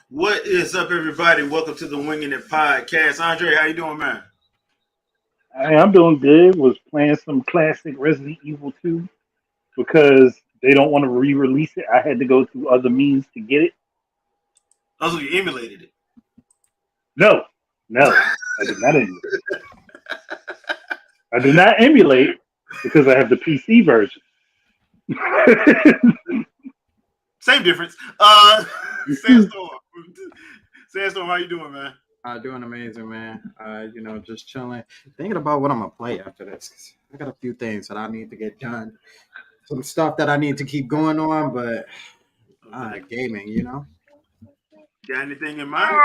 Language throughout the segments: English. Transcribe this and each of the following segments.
What is up, everybody? Welcome to the Wingin podcast. Andre, how you doing, man? Hey, I'm doing good. Was playing some classic Resident Evil 2 because they don't want to re-release it. I had to go through other means to get it. Also, you emulated it. No, no, I did not emulate. I did not emulate because I have the PC version. Same difference. Sandstorm. Sandstorm, how you doing, man? Doing amazing, man. Just chilling, thinking about what I'm gonna play after this. 'Cause I got a few things that I need to get done, some stuff that I need to keep going on, but gaming. Got anything in mind?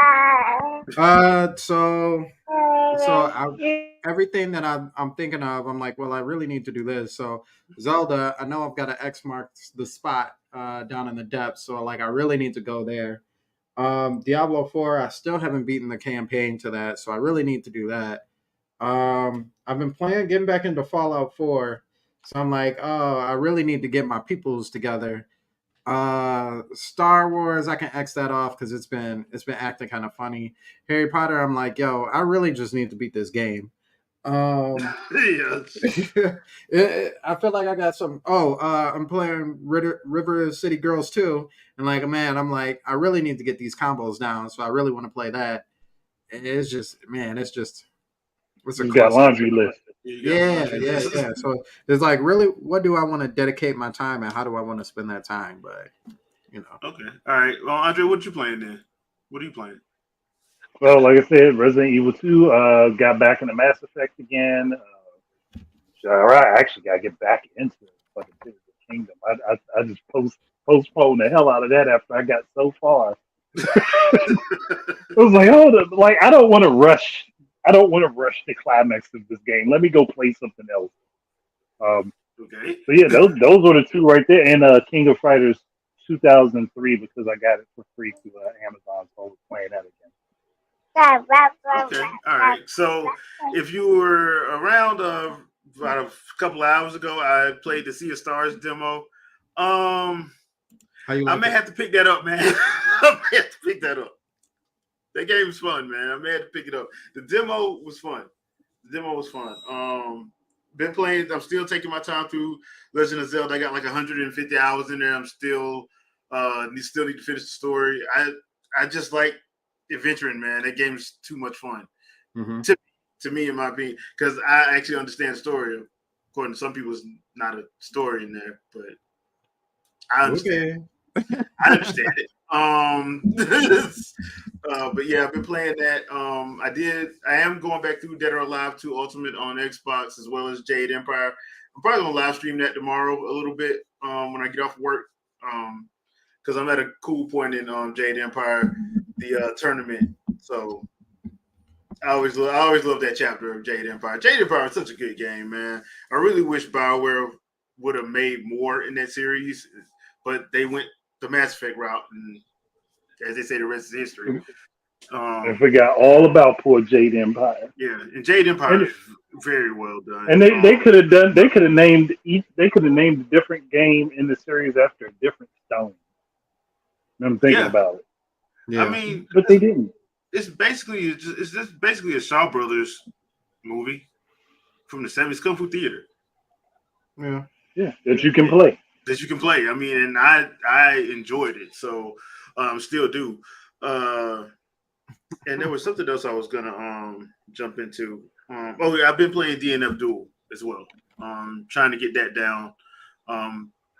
Everything that I'm thinking of, I'm like, well, I really need to do this. So Zelda, I know I've got an X marks the spot down in the depths, so like I really need to go there. Diablo 4, I still haven't beaten the campaign to that, so I really need to do that. I've been getting back into Fallout 4, so I'm like, oh, I really need to get my peoples together. Star Wars, I can X that off because it's been acting kind of funny. Harry Potter, I'm like, yo, I really just need to beat this game. Yes. I feel like I got some. I'm playing River City Girls too, and like, man, I'm like, I really need to get these combos down, so I really want to play that. And it's just, man, it's a You got laundry list. yeah. So it's like, really, what do I want to dedicate my time, and how do I want to spend that time? But Okay. All right. Well, Andre, what you playing then? What are you playing? Well, like I said, Resident Evil 2 got back into Mass Effect again. I actually got to get back into fucking Tears of the Kingdom. I just postponed the hell out of that after I got so far. I was like, I don't want to rush. I don't want to rush the climax of this game. Let me go play something else. Okay. So yeah, those were the two right there, and King of Fighters 2003 because I got it for free through Amazon, so I was playing that again. Okay. All right. So if you were around about a couple of hours ago, I played the Sea of Stars demo. how you I like may it? have to pick that up, man. I may have to pick that up. That game was fun, man. I may have to pick it up. The demo was fun. Been playing. I'm still taking my time through Legend of Zelda. I got like 150 hours in there. I'm still need to finish the story. I just like adventuring, man. That game's too much fun Mm-hmm. to me, in my opinion, because I actually understand the story. According to some people, it's not a story in there, but I understand. Okay. I understand it. But yeah, I've been playing that. I am going back through Dead or Alive 2 Ultimate on Xbox as well as Jade Empire. I'm probably gonna live stream that tomorrow a little bit when I get off work. Because I'm at a cool point in Jade Empire, the tournament. So I always love that chapter of Jade Empire. Jade Empire is such a good game, man. I really wish BioWare would have made more in that series, but they went the Mass Effect route, and as they say, the rest is history. I forgot all about poor Jade Empire. Yeah, and Jade Empire is very well done. And they could have named a different game in the series after a different stone. I'm thinking about it. Yeah. I mean, But they didn't. it's just basically a Shaw Brothers movie from the 70s, Kung Fu Theater. Yeah. Yeah, that you can play. That you can play. I mean, and I enjoyed it, so still do. And there was something else I was gonna jump into. Yeah, I've been playing DNF Duel as well. Trying to get that down.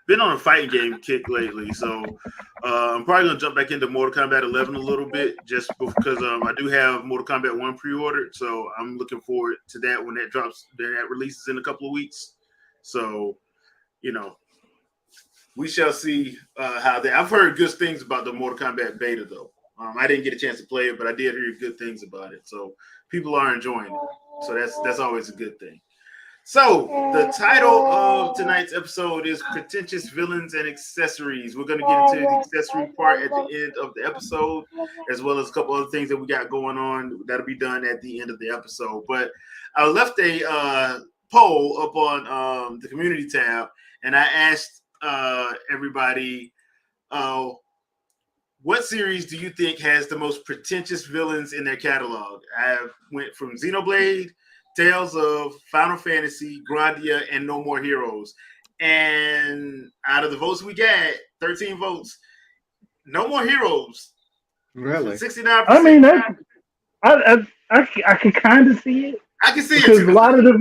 Been on a fighting game kick lately, so I'm probably gonna jump back into Mortal Kombat 11 a little bit, just because I do have Mortal Kombat 1 pre-ordered, so I'm looking forward to that when that drops. That releases in a couple of weeks. So, we shall see how that. I've heard good things about the Mortal Kombat beta, though. I didn't get a chance to play it, but I did hear good things about it. So people are enjoying it. So that's always a good thing. So the title of tonight's episode is Pretentious Villains and Accessories. We're going to get into the accessory part at the end of the episode, as well as a couple other things that we got going on that'll be done at the end of the episode. But I left a poll up on the community tab, and I asked everybody, what series do you think has the most pretentious villains in their catalog? I went from Xenoblade, Tales of, Final Fantasy, Grandia, and No More Heroes. And out of the votes we got, 13 votes, No More Heroes. Really? 69%. I mean, I can kind of see it. I can see because it too. a lot of the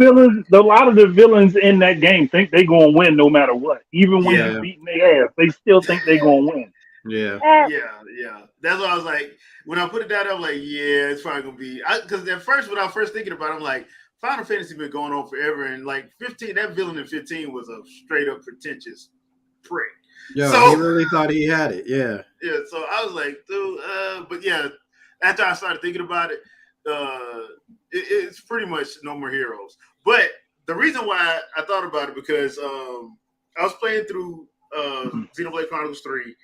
villains in that game think they're gonna win no matter what. Even when you're beating their ass, they still think they're gonna win. Yeah. That's why I was like, when I put it down, I'm like, yeah, it's probably gonna be. Because at first, when I was first thinking about it, I'm like, Final Fantasy been going on forever, and like 15, that villain in 15 was a straight up pretentious prick. Yeah, so, he really thought he had it. Yeah. Yeah. So I was like, dude, but yeah, after I started thinking about it, it's pretty much No More Heroes. But the reason why I thought about it because I was playing through Xenoblade Chronicles 3,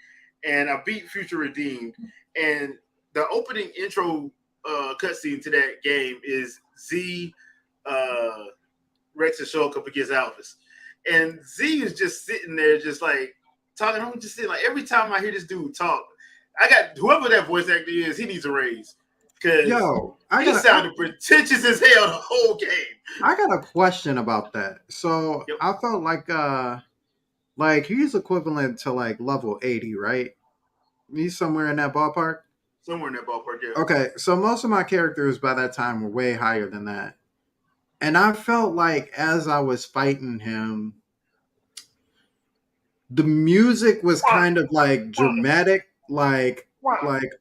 and I beat Future Redeemed, and the opening intro cutscene to that game is Z, Rex, and Shulk up against Alphys, and Z is just sitting there, just like talking. I'm just sitting like every time I hear this dude talk, I got whoever that voice actor is, he needs a raise. Because he sounded pretentious as hell the whole game. I got a question about that. So I felt like he's equivalent to like level 80, right? He's somewhere in that ballpark. Somewhere in that ballpark, yeah. Okay, so most of my characters by that time were way higher than that. And I felt like as I was fighting him, the music was kind of like dramatic, like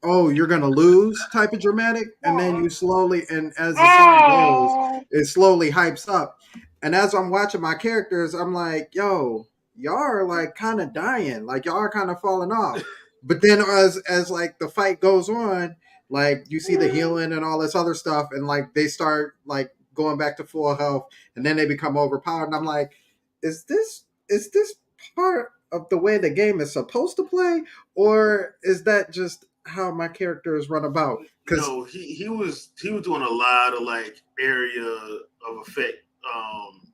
oh, you're gonna lose type of dramatic, and then you slowly, and as the song goes, it slowly hypes up. And as I'm watching my characters, I'm like, yo, y'all are like kind of dying, like y'all are kind of falling off. But then as like the fight goes on, like you see the healing and all this other stuff, and like they start like going back to full health, and then they become overpowered. And I'm like, is this part of the way the game is supposed to play, or is that just how my characters run about? No, he was doing a lot of like area of effect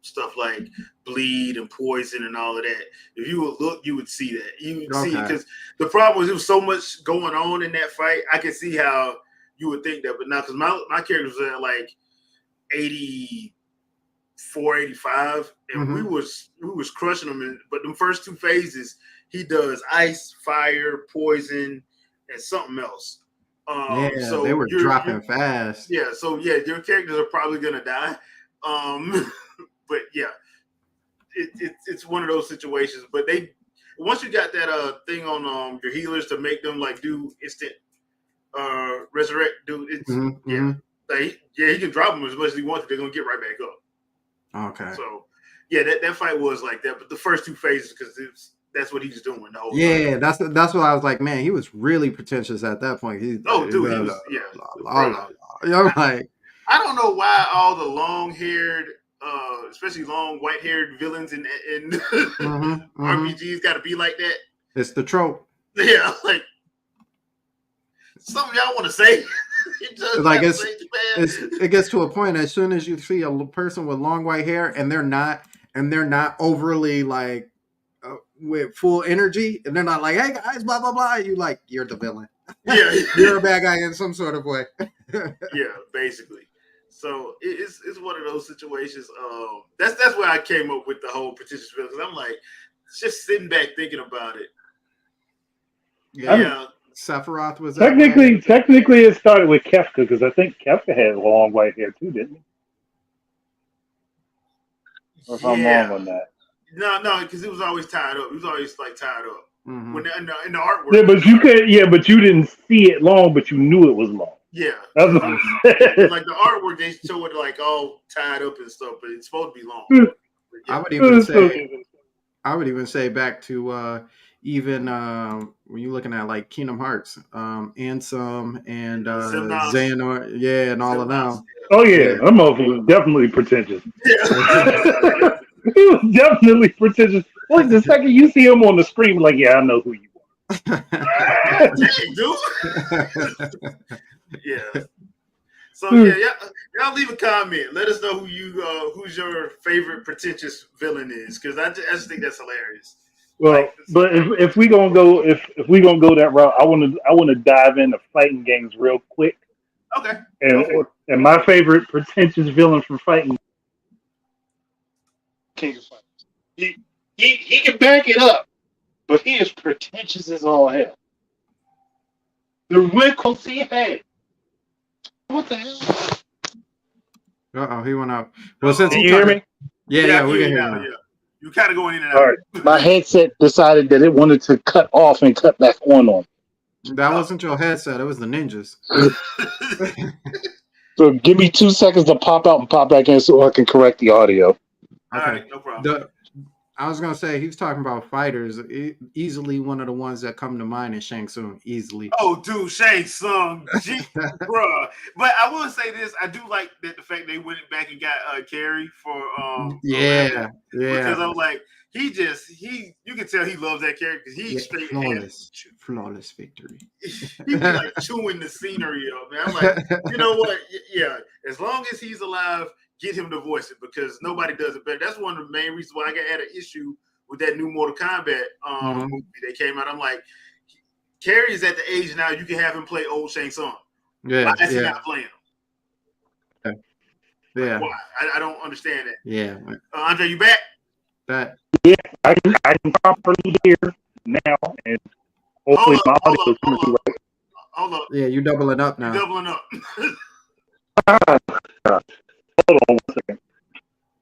stuff like bleed and poison and all of that. If you would look, you would see that. You would see, because the problem was there was so much going on in that fight. I could see how you would think that, but now because my characters were at like 84, 85, and we was crushing them. But the first two phases, he does ice, fire, poison, and something else. So they were dropping fast. Yeah, so yeah, your characters are probably gonna die. But yeah, it's one of those situations. But once you got that thing on your healers to make them like do instant resurrect, dude. It's like, he can drop them as much as he wants. They're gonna get right back up. Okay. So yeah, that fight was like that. But the first two phases, because that's what he's doing the whole time. Yeah, that's what I was like, man, he was really pretentious at that point. He was like, I don't know why all the long-haired, especially long white-haired villains in RPGs got to be like that. It's the trope. Yeah, like something y'all want to say. It gets to a point as soon as you see a person with long white hair and they're not overly like with full energy, and they're not like, hey guys, blah blah blah. You're the villain. Yeah, you're a bad guy in some sort of way. Yeah, basically. So it's one of those situations. That's where I came up with the whole pretentious villain, because I'm like just sitting back thinking about it. Yeah. Sephiroth was technically it started with Kefka, because I think Kefka had long white hair too, didn't he? Or if I'm wrong on that. No, because it was always tied up. It was always like tied up. When in the artwork. But you didn't see it long, but you knew it was long. Yeah. That's what like the artwork, they show it like all tied up and stuff, but it's supposed to be long. I Yeah. would even So, say I would even say back to even when you're looking at like Kingdom Hearts, Ansem and Xemnas. Xehanort, yeah, and all of Xemnas. them. oh yeah, Yeah. that motherfucker was definitely pretentious. Yeah. He was definitely pretentious. Like the second you see him on the screen, like, yeah, I know who you Dang, dude. Yeah. So are. yeah, y'all leave a comment. Let us know who's your favorite pretentious villain is, because I just think that's hilarious. Well, Like, but if we gonna go if we gonna go that route, I wanna dive into fighting games real quick. okay, go for And it. and my favorite pretentious villain from fighting King of Fighters. He can back it up, but he is pretentious as all hell. The wrinkles he had. What the hell? Uh-oh, he went out. Well, since Uh-oh. Can he you hear talking, me? yeah, Yeah, I yeah, can we hear can you hear now. you now. Yeah, you kind of going in and All out. right. My headset decided that it wanted to cut off and cut back on. That wasn't your headset; it was the ninjas. So give me 2 seconds to pop out and pop back in so I can correct the audio. All Okay. right, no problem. I was gonna say he was talking about fighters. Easily one of the ones that come to mind is Shang Tsung. Easily. Oh, dude, Shang Tsung, bruh. But I will say this: I do like that the fact they went back and got Carrie for Rampage, Yeah, because yeah, I'm like, you can tell he loves that character because he yeah. straight had Flawless victory. he be like chewing the scenery up, man. I'm like, you know what? Yeah, as long as he's alive, get him to voice it, because nobody does it better. That's one of the main reasons why I had an issue with that new Mortal Kombat movie that came out. I'm like, Carrie is at the age now you can have him play old Shang Tsung. Why Yeah, is he yeah, not playing him? Like, yeah, why? I don't understand that. yeah. Andre, you back? That I can properly hear now, and Hold hopefully up, my hold audio up, is coming hold through up, hold up. yeah, you doubling up You now. doubling up. right. Hold on 1 second.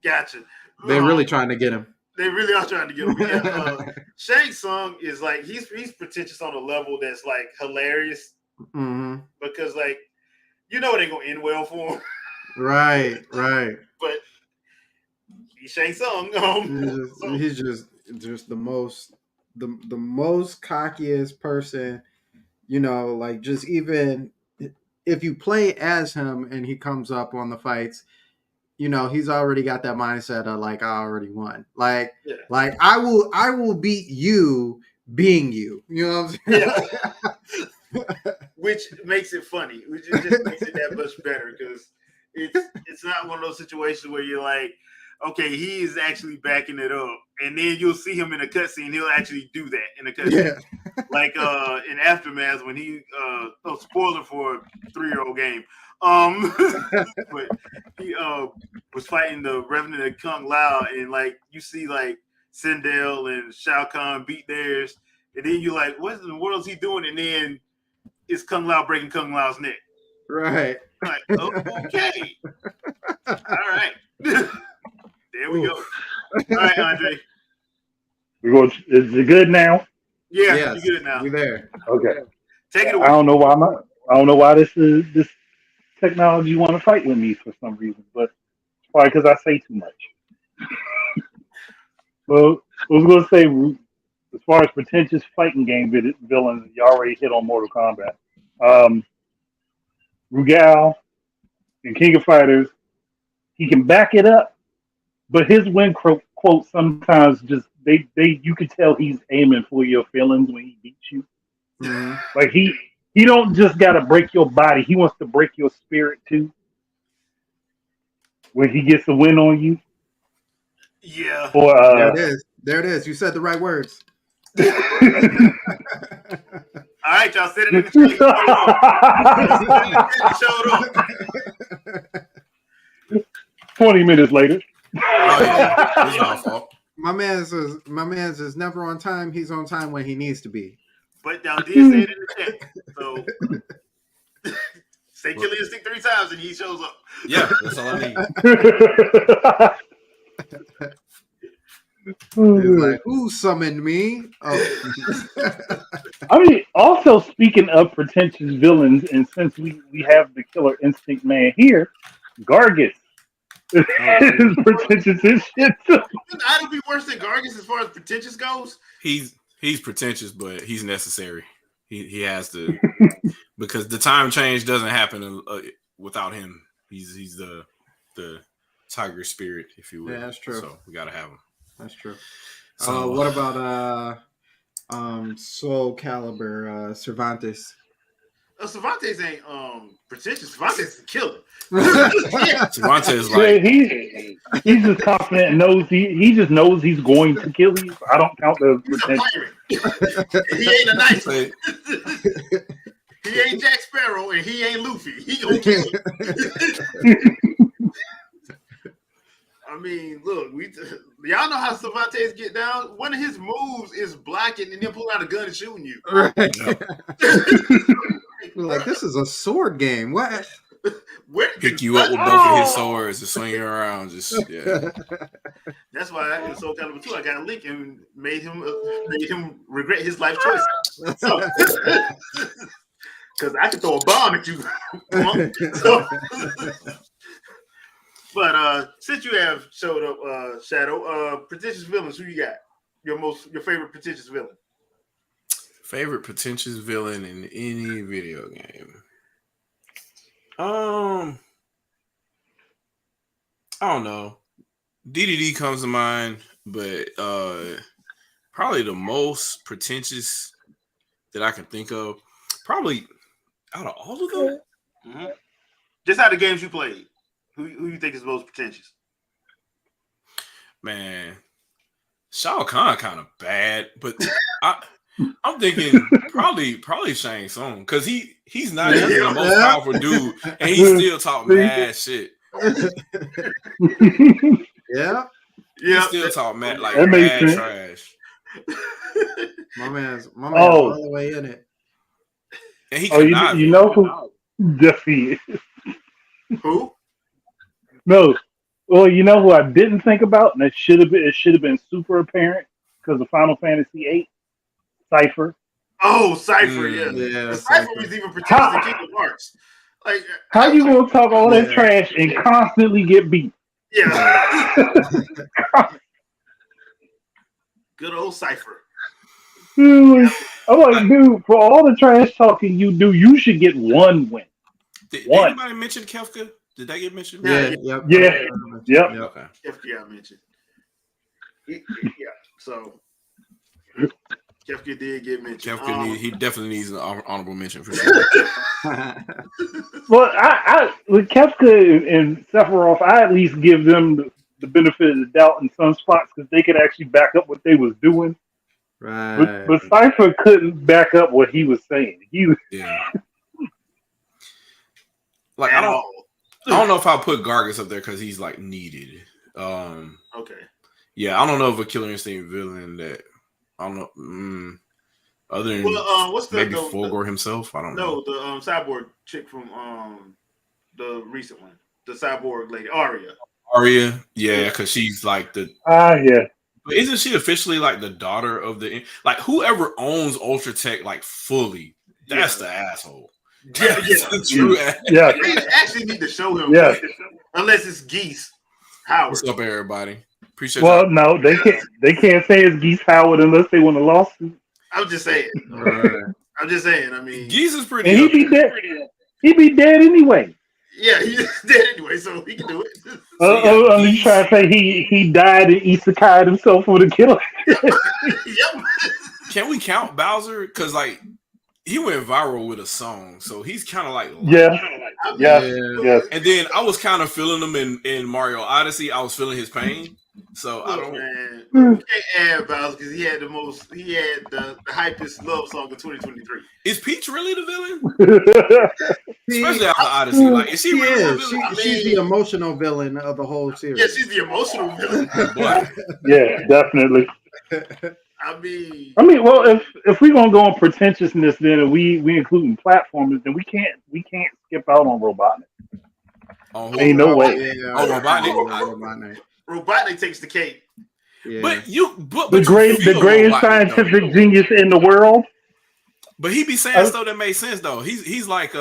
Gotcha. They really trying to get him. They really are trying to get him. But yeah, Shang Tsung is like he's pretentious on a level that's like hilarious, hmm because like it ain't gonna end well for him. Right, right. But he's Shang Tsung. He's just the most cockiest person. Like just even if you play as him and he comes up on the fights, he's already got that mindset of like I already won. Like Yeah. like I will beat you being you. You know what I'm saying? Yeah. Which makes it funny. Which just makes it that much better, because it's not one of those situations where you're like, okay, he is actually backing it up, and then you'll see him in a cutscene. He'll actually do that in a cutscene. Yeah. Like in Aftermath, when he spoiler for a 3-year-old game. But he was fighting the Revenant of Kung Lao, and like you see like Sindel and Shao Kahn beat theirs, and then you're like, what in the world is he doing? And then it's Kung Lao breaking Kung Lao's neck. Right. Like, okay. All right. There we go. All right, Andre. Is it good now? Yeah, Yes, you good now. we there. Okay. Take it I away. don't know why I don't know why this technology want to fight with me for some reason, but probably because I say too much. Well, I was going to say, as far as pretentious fighting game villains, you already hit on Mortal Kombat. Rugal in King of Fighters, he can back it up, but his win quote sometimes just you can tell he's aiming for your feelings when he beats you. Mhm. Like he don't just gotta break your body; he wants to break your spirit too. When he gets a win on you, Yeah. or There it is. There it is. You said the right words. All right, y'all said it in the chat. He showed up. 20 minutes later. Oh yeah, it's my fault. My man says never on time. He's on time when he needs to be. But y'all did say it in the chat. So say kill instinct 3 times and he shows up. Yeah, that's all I need. He's like, who summoned me? Oh. I mean, also speaking of pretentious villains, and since we have the Killer Instinct man here, Gargus It's pretentious as shit. I'd be worse than Gargis as far as pretentious goes. He's pretentious, but he's necessary. He has to because the time change doesn't happen without him. He's the tiger spirit, if you will. Yeah, that's true. So we gotta have him. That's true. So What about Soul Calibur Cervantes? Cervantes ain't pretentious. Cervantes is a killer. Cervantes Yeah, like he's just confident and knows he just knows he's going to kill you. I don't count the He's a pretentious. pirate. He ain't a nice one. say, He ain't Jack Sparrow and he ain't Luffy. He gonna kill you. I mean, look, y'all know how Cervantes get down. One of his moves is blocking and then pulling out a gun and shooting you. Right. no. Like, this is a sword game. What? Where Pick you up with both of his swords and swing you around. Just yeah. That's why in Soul Calibur 2 I got a link and made him regret his life choices. So, because I could throw a bomb at you. So, but since you have showed up, Shadow, pretentious villains, who you got? Your favorite pretentious villain? Favorite pretentious villain in any video game? I don't know. DDD comes to mind, but probably the most pretentious that I can think of, probably out of all of them. Mm-hmm. Just out of the games you played, who you think is the most pretentious? Man, Shao Kahn kind of bad, but I'm thinking probably Shang Tsung because he's not even the most powerful dude, and he still talk mad shit. Yeah. He still talk mad like That makes mad sense. trash. My man's all the way in it. And he you know who? Jesse. Who? No. Well, you know who I didn't think about, and it should have been super apparent because of Final Fantasy VIII. Cypher. Oh, Cypher, yeah. Yeah, Cypher was even pretentious in Kingdom Hearts. Like, How you gonna talk all that trash and constantly get beat? Yeah. Good old Cypher. Dude, I'm like, dude, for all the trash talking you do, you should get one win. Did One. anybody mention Kefka? Did that get mentioned? Yeah. Yep. Okay. Kefka, I mentioned. Yeah. So Kefka did get mentioned. Kefka he definitely needs an honorable mention for sure. Well, I with Kefka and Sephiroth, I at least give them the benefit of the doubt in some spots because they could actually back up what they was doing. Right. But Cypher couldn't back up what he was saying. He was like I don't know if I'll put Gargus up there because he's like needed. Okay. Yeah, I don't know if a Killer Instinct villain that I don't know. Other than what's the maybe Fulgor himself, I don't know. No, the cyborg chick from the recent one, the cyborg lady, Arya, yeah, because she's like the yeah. But isn't she officially like the daughter of the like whoever owns Ultra Tech like fully? That's the asshole. Yeah, The true Yeah. They actually need to show him. Yeah. Unless it's Geese Howard. What's up, everybody? Appreciate Well, y'all. no, they can't say it's Geese Howard unless they want a lawsuit. I'm just saying. I'm just saying. I mean, Geese is pretty. And he'd be dead. He'd be dead anyway. yeah, he's dead anyway, so he can do it. I'm just trying to say he died and isekai'd himself for the killer. Yep. Can we count Bowser? Because like he went viral with a song, so he's kind of like Yeah. And then I was kind of feeling him in Mario Odyssey. I was feeling his pain. So I don't. Man, we can't add Bowser because he had the hypest love song of 2023. Is Peach really the villain? Especially after Odyssey. Like, is she really the villain? She's the emotional villain of the whole series. Yeah, she's the emotional villain. Boy. Yeah, definitely. I mean, well, if we're gonna go on pretentiousness, then and we including platformers, then we can't skip out on Robotnik. Ain't no way. Robotnik. Robotnik takes the cake. Yeah. But The greatest scientific genius in the world. But he be saying stuff that makes sense though. He's like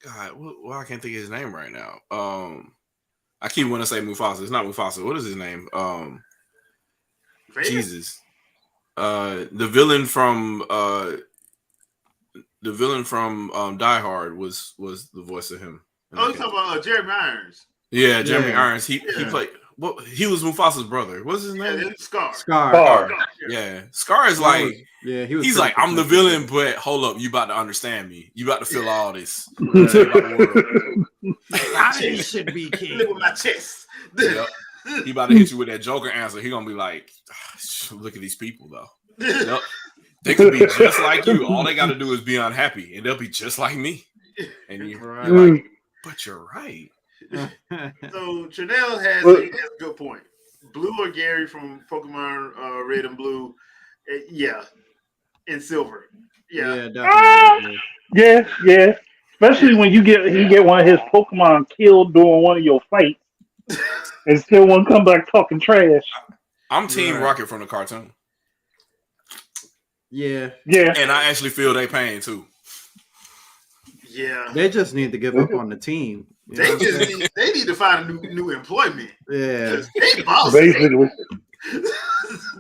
God, well, I can't think of his name right now. I keep wanting to say Mufasa. It's not Mufasa. What is his name? Vader? Jesus. The villain from Die Hard was the voice of him. Oh, you talking about Jeremy Irons? Yeah, Jeremy Yeah. Irons. He played. Well, he was Mufasa's brother. What's his Yeah, name? it's Scar. Scar. Yeah, Scar is like. He's like, I'm the villain, but hold up, you about to understand me. You about to feel all this. Right. About the world. I should be king. Live with my chest. Yep. He about to hit you with that Joker answer. He gonna be like, look at these people though. Yep. They could be just like you. All they got to do is be unhappy, and they'll be just like me. And you're like, but you're right. So Chanel has a good point. Blue or Gary from Pokemon Red and Blue, yeah, and Silver, yeah, definitely. Yeah. Especially when you get one of his Pokemon killed during one of your fights, and still one come back talking trash. I'm Team Rocket from the cartoon. Yeah. And I actually feel their pain too. Yeah. They just need to give up on the team. They need to find a new employment. Yeah. They boss. Basically.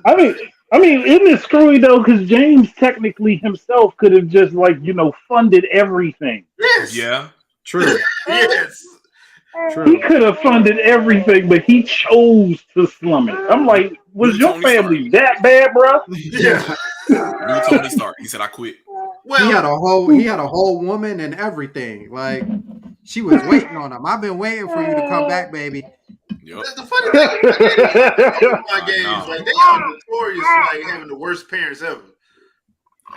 I mean, isn't it screwy though? Because James technically himself could have just funded everything. Yes. Yeah. True. Yes. True. He could have funded everything, but he chose to slum it. I'm like, was your Tony family that bad, bro? Yeah. New Tony Stark. He said, "I quit." Well, he had a whole woman and everything. Like she was waiting on him. I've been waiting for you to come back, baby. Yep. The funny thing about my games, like they are notorious for like having the worst parents ever.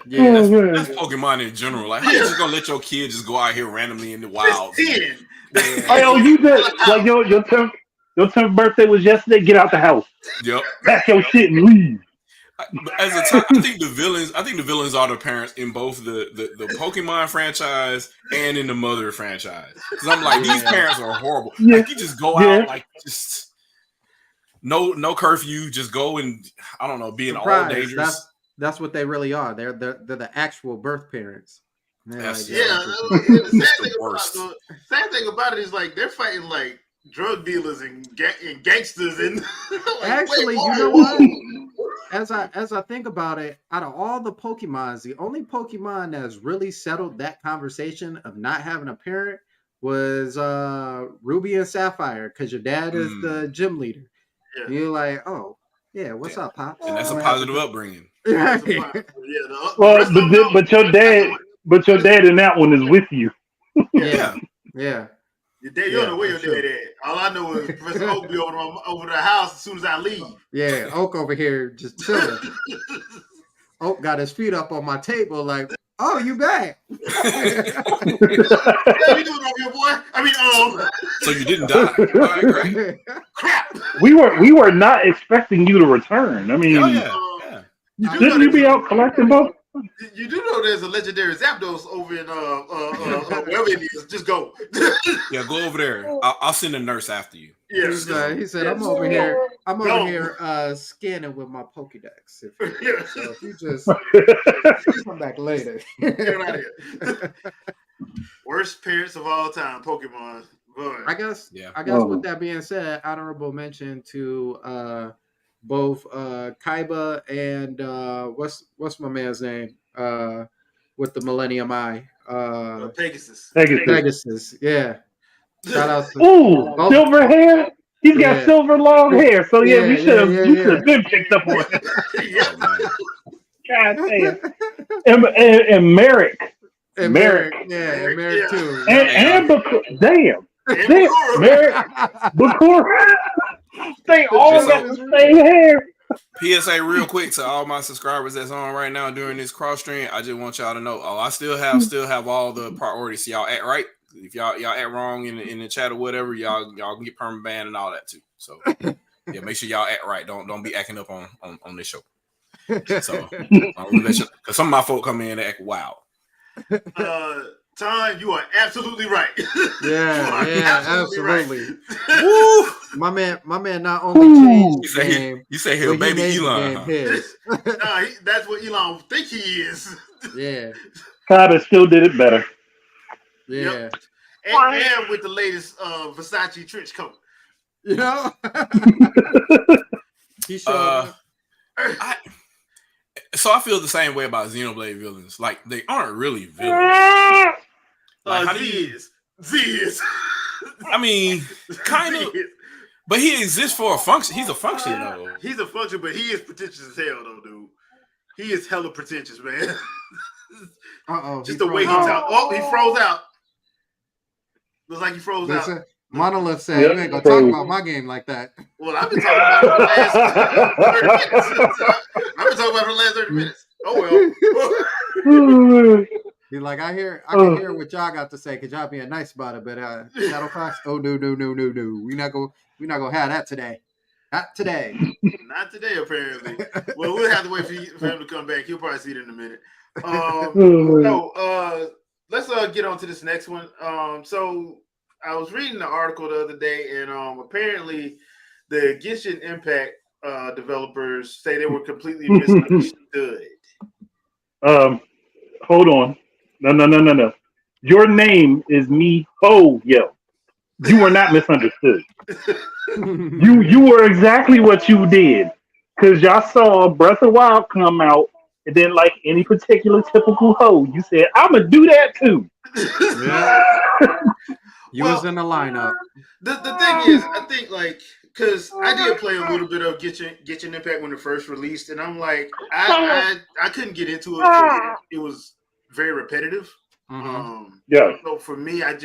Yeah, that's Pokemon in general. Like, how you just gonna let your kid just go out here randomly in the wild? Oh, you did like your 10th birthday was yesterday. Get out the house. Yep. Pack your shit and leave. As a time, I think the villains are the parents in both the Pokemon franchise and in the Mother franchise. Because I'm like, these parents are horrible. Yeah. Like you just go out like just no curfew, just go and I don't know, being all dangerous. That's what they really are. They're the actual birth parents. That's like, the sad thing about it is like they're fighting like drug dealers and gangsters and like, actually, you know what? As I think about it, out of all the Pokemons, the only Pokemon that's really settled that conversation of not having a parent was Ruby and Sapphire, because your dad is the gym leader. Yeah. And you're like, oh yeah, what's up, Pops? And that's a positive upbringing. Well, but your dad in that one is with you. Yeah. Your dad, you don't know where your dad at. All I know is Professor Oak be over the house as soon as I leave. Yeah, Oak over here just chilling. Oak got his feet up on my table like, oh, you back. What you doing over here, boy? I mean, So you didn't die. All right, great. Crap. We were not expecting you to return. I mean, didn't you be out collecting books? You do know there's a legendary Zapdos over in wherever it is. Just go. Yeah, go over there. I'll send a nurse after you. Yes. He said, I'm over here scanning with my Pokédex. So if you just come back later. Get out of here. Worst parents of all time, Pokemon. Boy. I guess with that being said, honorable mention to both Kaiba and what's my man's name with the Millennium Eye, Pegasus. Yeah, shout out to silver hair. He's got silver long hair, so we should have been picked up on it. God damn. And Merrick. Merrick too. And damn. Merrick, Bakura. They all got the same hair. PSA real quick to all my subscribers that's on right now during this cross stream. I just want y'all to know. I still have all the priorities. So y'all act right. If y'all act wrong in the chat or whatever, y'all can get permanent banned and all that too. So yeah, make sure y'all act right. Don't be acting up on this show. So because some of my folk come in and act wild. Tom, you are absolutely right. Yeah, absolutely. Woo! My man not only changed the game. You say he'll baby Elon. Huh? That's what Elon think he is. Yeah. Kaiba still did it better. Yeah. Yep. and with the latest Versace trench coat. You know, he showed up. So I feel the same way about Xenoblade villains. Like they aren't really villains. Like how do you? Z is. I mean, kind of. But he exists for a function. He's a function though. He's a function, but he is pretentious as hell though, dude. He is hella pretentious, man. Just the way he talks. Oh, he froze out. Looks like he froze out. Monolith said, "You ain't gonna talk about my game like that." Well, I've been talking about it for the last 30 minutes. I've been talking about it for the last 30 minutes. Oh well. He's like, I can hear what y'all got to say because y'all being nice about it, but Shadow Fox, oh no. We not gonna have that today. Not today. Not today, apparently. Well, we'll have to wait for him to come back. He'll probably see it in a minute. Let's get on to this next one. So I was reading the article the other day, and apparently the Genshin Impact developers say they were completely misunderstood. Hold on. No. Your name is Miho. You were not misunderstood. You were exactly what you did. Because y'all saw Breath of the Wild come out, and then like any particular typical hoe, you said, I'm gonna do that too. Yeah. You was in the lineup. The thing is, I think like because I did play a little bit of Genshin Impact when it first released, and I'm like, I couldn't get into it because it was very repetitive. So for me, I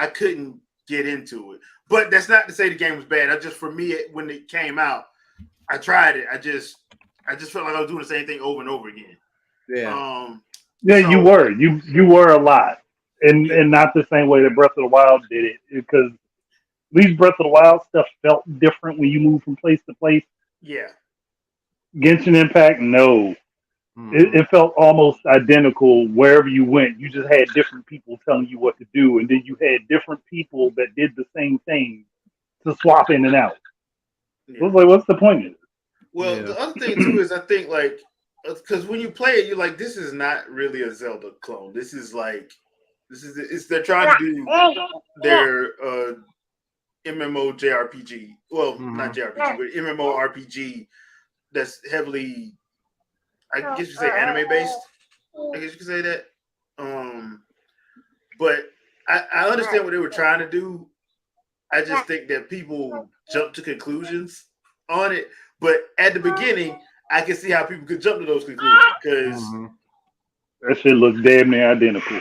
couldn't get into it. But that's not to say the game was bad. For me, when it came out, I tried it. I just felt like I was doing the same thing over and over again. Yeah. You were. You were a lot. And not the same way that Breath of the Wild did it. Because at least Breath of the Wild stuff felt different when you move from place to place. Yeah. Genshin Impact, no. It felt almost identical wherever you went. You just had different people telling you what to do, and then you had different people that did the same thing to swap in and out. Yeah. It was like, what's the point of it? Well, the other thing too is I think like because when you play it, you're like, this is not really a Zelda clone. They're trying to do their MMO JRPG. Well, not JRPG, but MMO RPG that's heavily, I guess you say anime based. I guess you could say that. But I understand what they were trying to do. I just think that people jump to conclusions on it. But at the beginning, I can see how people could jump to those conclusions because that shit looks damn near identical.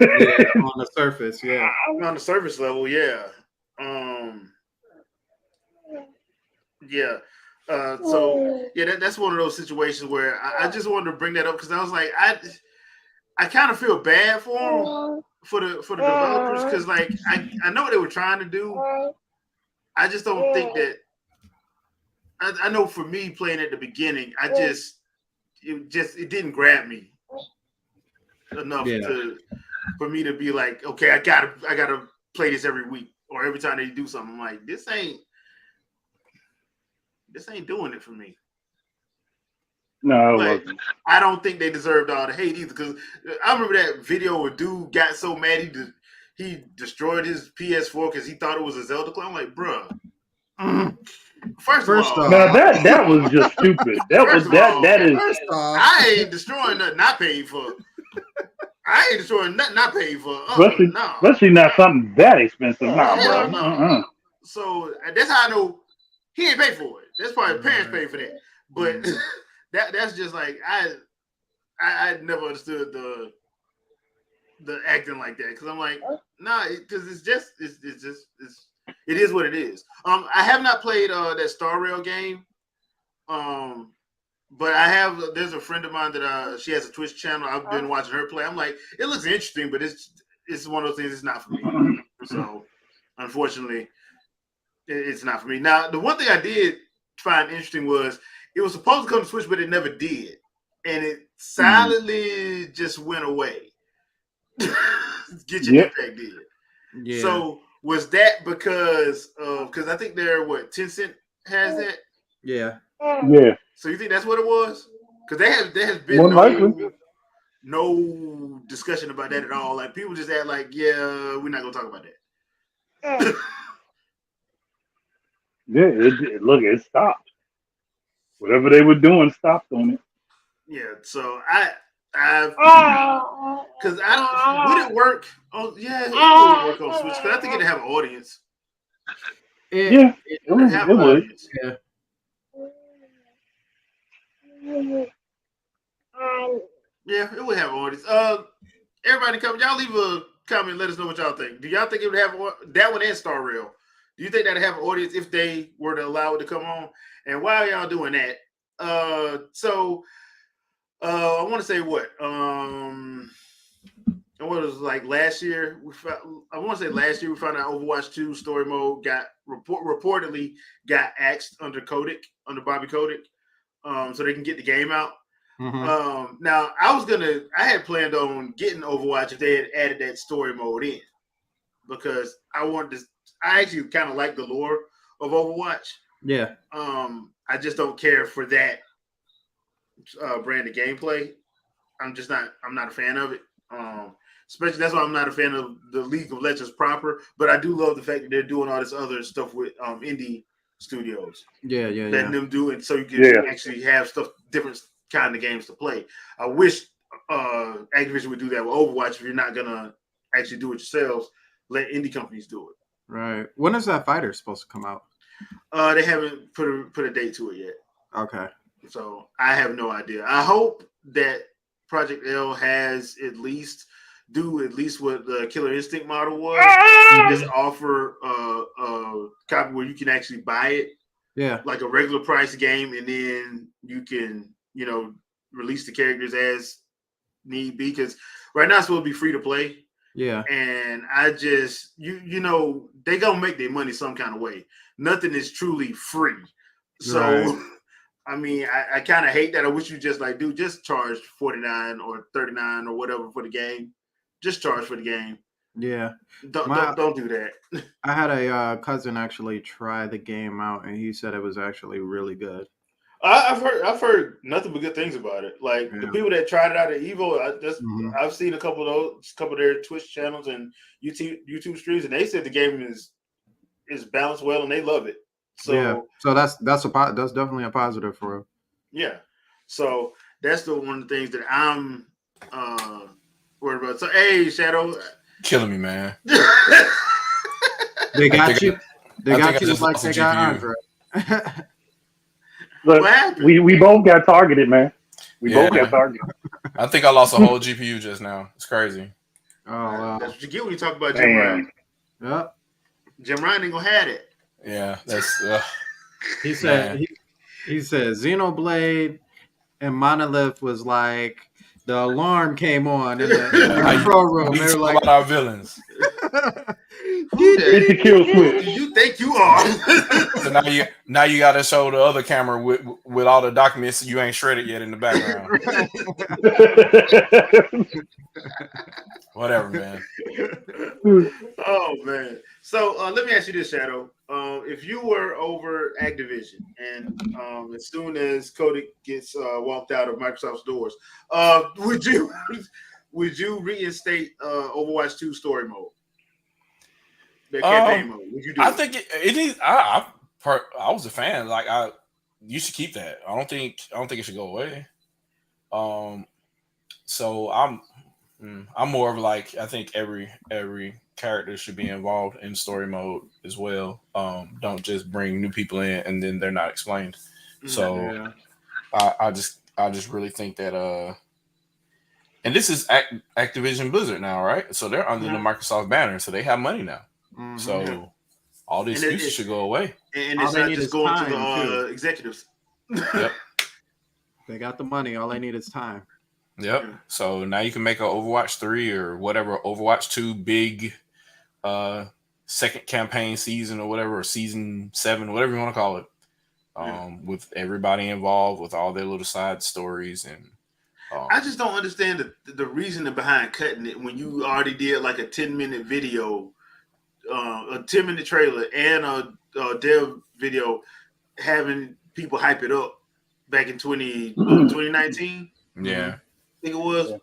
Yeah, on the surface, yeah. On the surface level, yeah. That's one of those situations where I just wanted to bring that up because I was like, I kind of feel bad for them, for the developers, because like I know what they were trying to do. I just don't think that. I know for me playing at the beginning, it didn't grab me enough for me to be like, okay, I gotta play this every week or every time they do something. I'm like, this ain't doing it for me. No, it wasn't. I don't think they deserved all the hate either, because I remember that video where dude got so mad he destroyed his PS4 because he thought it was a Zelda clone. I'm like, bruh. First off, now that was just stupid. I ain't destroying nothing I paid for. I ain't destroying nothing I paid for. Especially not something that expensive. No. So that's how I know he ain't paid for it. That's probably parents paid for that. But that's just like I never understood the acting like that, because I'm like, nah, because it is what it is. I have not played that Star Rail game, but there's a friend of mine that she has a Twitch channel. I've been watching her play. I'm like, it looks interesting, but it's one of those things. It's not for me. So unfortunately, it's not for me. Now, the one thing I did find interesting was it was supposed to come to Switch, but it never did, and it silently just went away. Genshin Impact did. Yeah. So was that because I think Tencent has that? Yeah. Yeah. So you think that's what it was? Because there has been no discussion about that at all. Like people just act like, yeah, we're not gonna talk about that. Yeah, it stopped. Whatever they were doing stopped on it. Yeah, so I've because I don't would it work? Oh yeah, it would work on Switch because I think it'd have an audience. Yeah, It, it would. Have It an would. audience. yeah. Yeah, it would have an audience. Everybody come, y'all leave a comment and let us know what y'all think. Do y'all think it would have that one and Star Rail? Do you think that'd have an audience if they were to allow it to come on? And while y'all doing that, I want to say what? What was like last year? I want to say last year we found out Overwatch 2 story mode got reportedly got axed under Bobby Kotick, so they can get the game out. Mm-hmm. Now I had planned on getting Overwatch if they had added that story mode in, because I actually kind of like the lore of Overwatch. Yeah. I just don't care for that brand of gameplay. I'm not a fan of it. Especially that's why I'm not a fan of the League of Legends proper. But I do love the fact that they're doing all this other stuff with indie studios. Yeah. Letting them do it so you can actually have different kind of games to play. I wish Activision would do that with Overwatch. If you're not gonna actually do it yourselves, let indie companies do it. Right. When is that fighter supposed to come out? They haven't put a date to it yet. Okay. So I have no idea. I hope that Project L has at least what the Killer Instinct model was. Just offer a copy where you can actually buy it. Yeah. Like a regular price game, and then you can, release the characters as need be. Because right now it's supposed to be free to play. Yeah. And I just they gonna make their money some kind of way. Nothing is truly free. So Right. I mean, I kind of hate that. I wish you just just charge $49 or $39 or whatever for the game. Just charge for the game. Yeah. Don't do that. I had a cousin actually try the game out, and he said it was actually really good. I've heard nothing but good things about it. Like the people that tried it out at Evo, I've seen a couple of their Twitch channels and YouTube streams, and they said the game is balanced well and they love it. So that's definitely a positive for him. Yeah. So that's one of the things that I'm worried about. So hey, Shadow, killing me, man. They got you. They got you like they got Andre. Look, we both got targeted, man. We both got targeted. I think I lost a whole GPU just now. It's crazy. Oh wow. That's what you get when you talk about Jim Ryan. Yep. Jim Ryan ain't gonna have it. Yeah, that's. He said Xenoblade and Monolith was like the alarm came on in the control room. They were like about our villains. Hit the kill switch. You think you are? So now you got to show the other camera with all the documents you ain't shredded yet in the background. Whatever, man. Oh man. So let me ask you this, Shadow. If you were over Activision and as soon as Kotick gets walked out of Microsoft's doors, would you reinstate Overwatch 2 story mode? The campaign mode. Would you do I it? think it is. I was a fan. Like you should keep that. I don't think it should go away. So I'm more of like, I think every character should be involved in story mode as well. Don't just bring new people in and then they're not explained. So I just really think that and this is Activision Blizzard now, right? So they're under the Microsoft banner, so they have money now. So all the excuses should go away. And it's not just going to the executives. Yep. They got the money. All they need is time. Yep. So now you can make an Overwatch 3 or whatever, Overwatch 2 big second campaign season or whatever, or season 7, whatever you want to call it. With everybody involved, with all their little side stories. And I just don't understand the reasoning behind cutting it when you already did like a 10-minute video, a 10-minute trailer and a dev video having people hype it up back in 2019. Yeah. I think it was.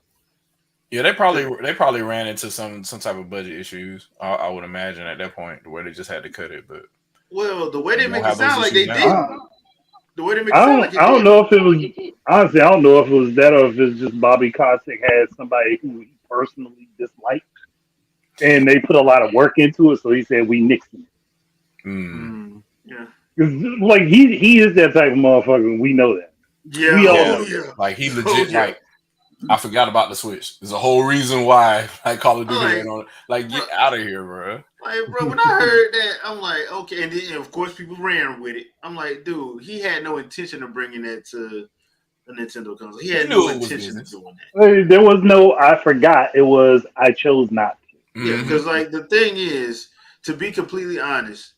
Yeah, they probably ran into some type of budget issues. I would imagine at that point where they just had to cut it, but Well, the way they they don't make it have those sound like issues they now. I, didn't. The way they make it I sound like don't it I don't did. know if it was honestly I don't know if it was that or if it's just Bobby Kotick had somebody who he personally disliked and they put a lot of work into it, so he said we nixing Mm. Mm. Yeah. it. 'Cause, like he is that type of motherfucker, and we know that. Yeah. We all Yeah, Oh know that. yeah. like he Oh legit yeah. like I forgot about the Switch. There's a whole reason why like Call of I'm Duty ain't like, on it. Like bro, get out of here, bro. when I heard that, I'm like, okay. And then, of course, people ran with it. I'm like, dude, he had no intention of bringing that to a Nintendo console. He He had no knew it was intention of business. doing that. There was no I forgot. It was I chose not to. Yeah, Hmm. because like the thing is, to be completely honest,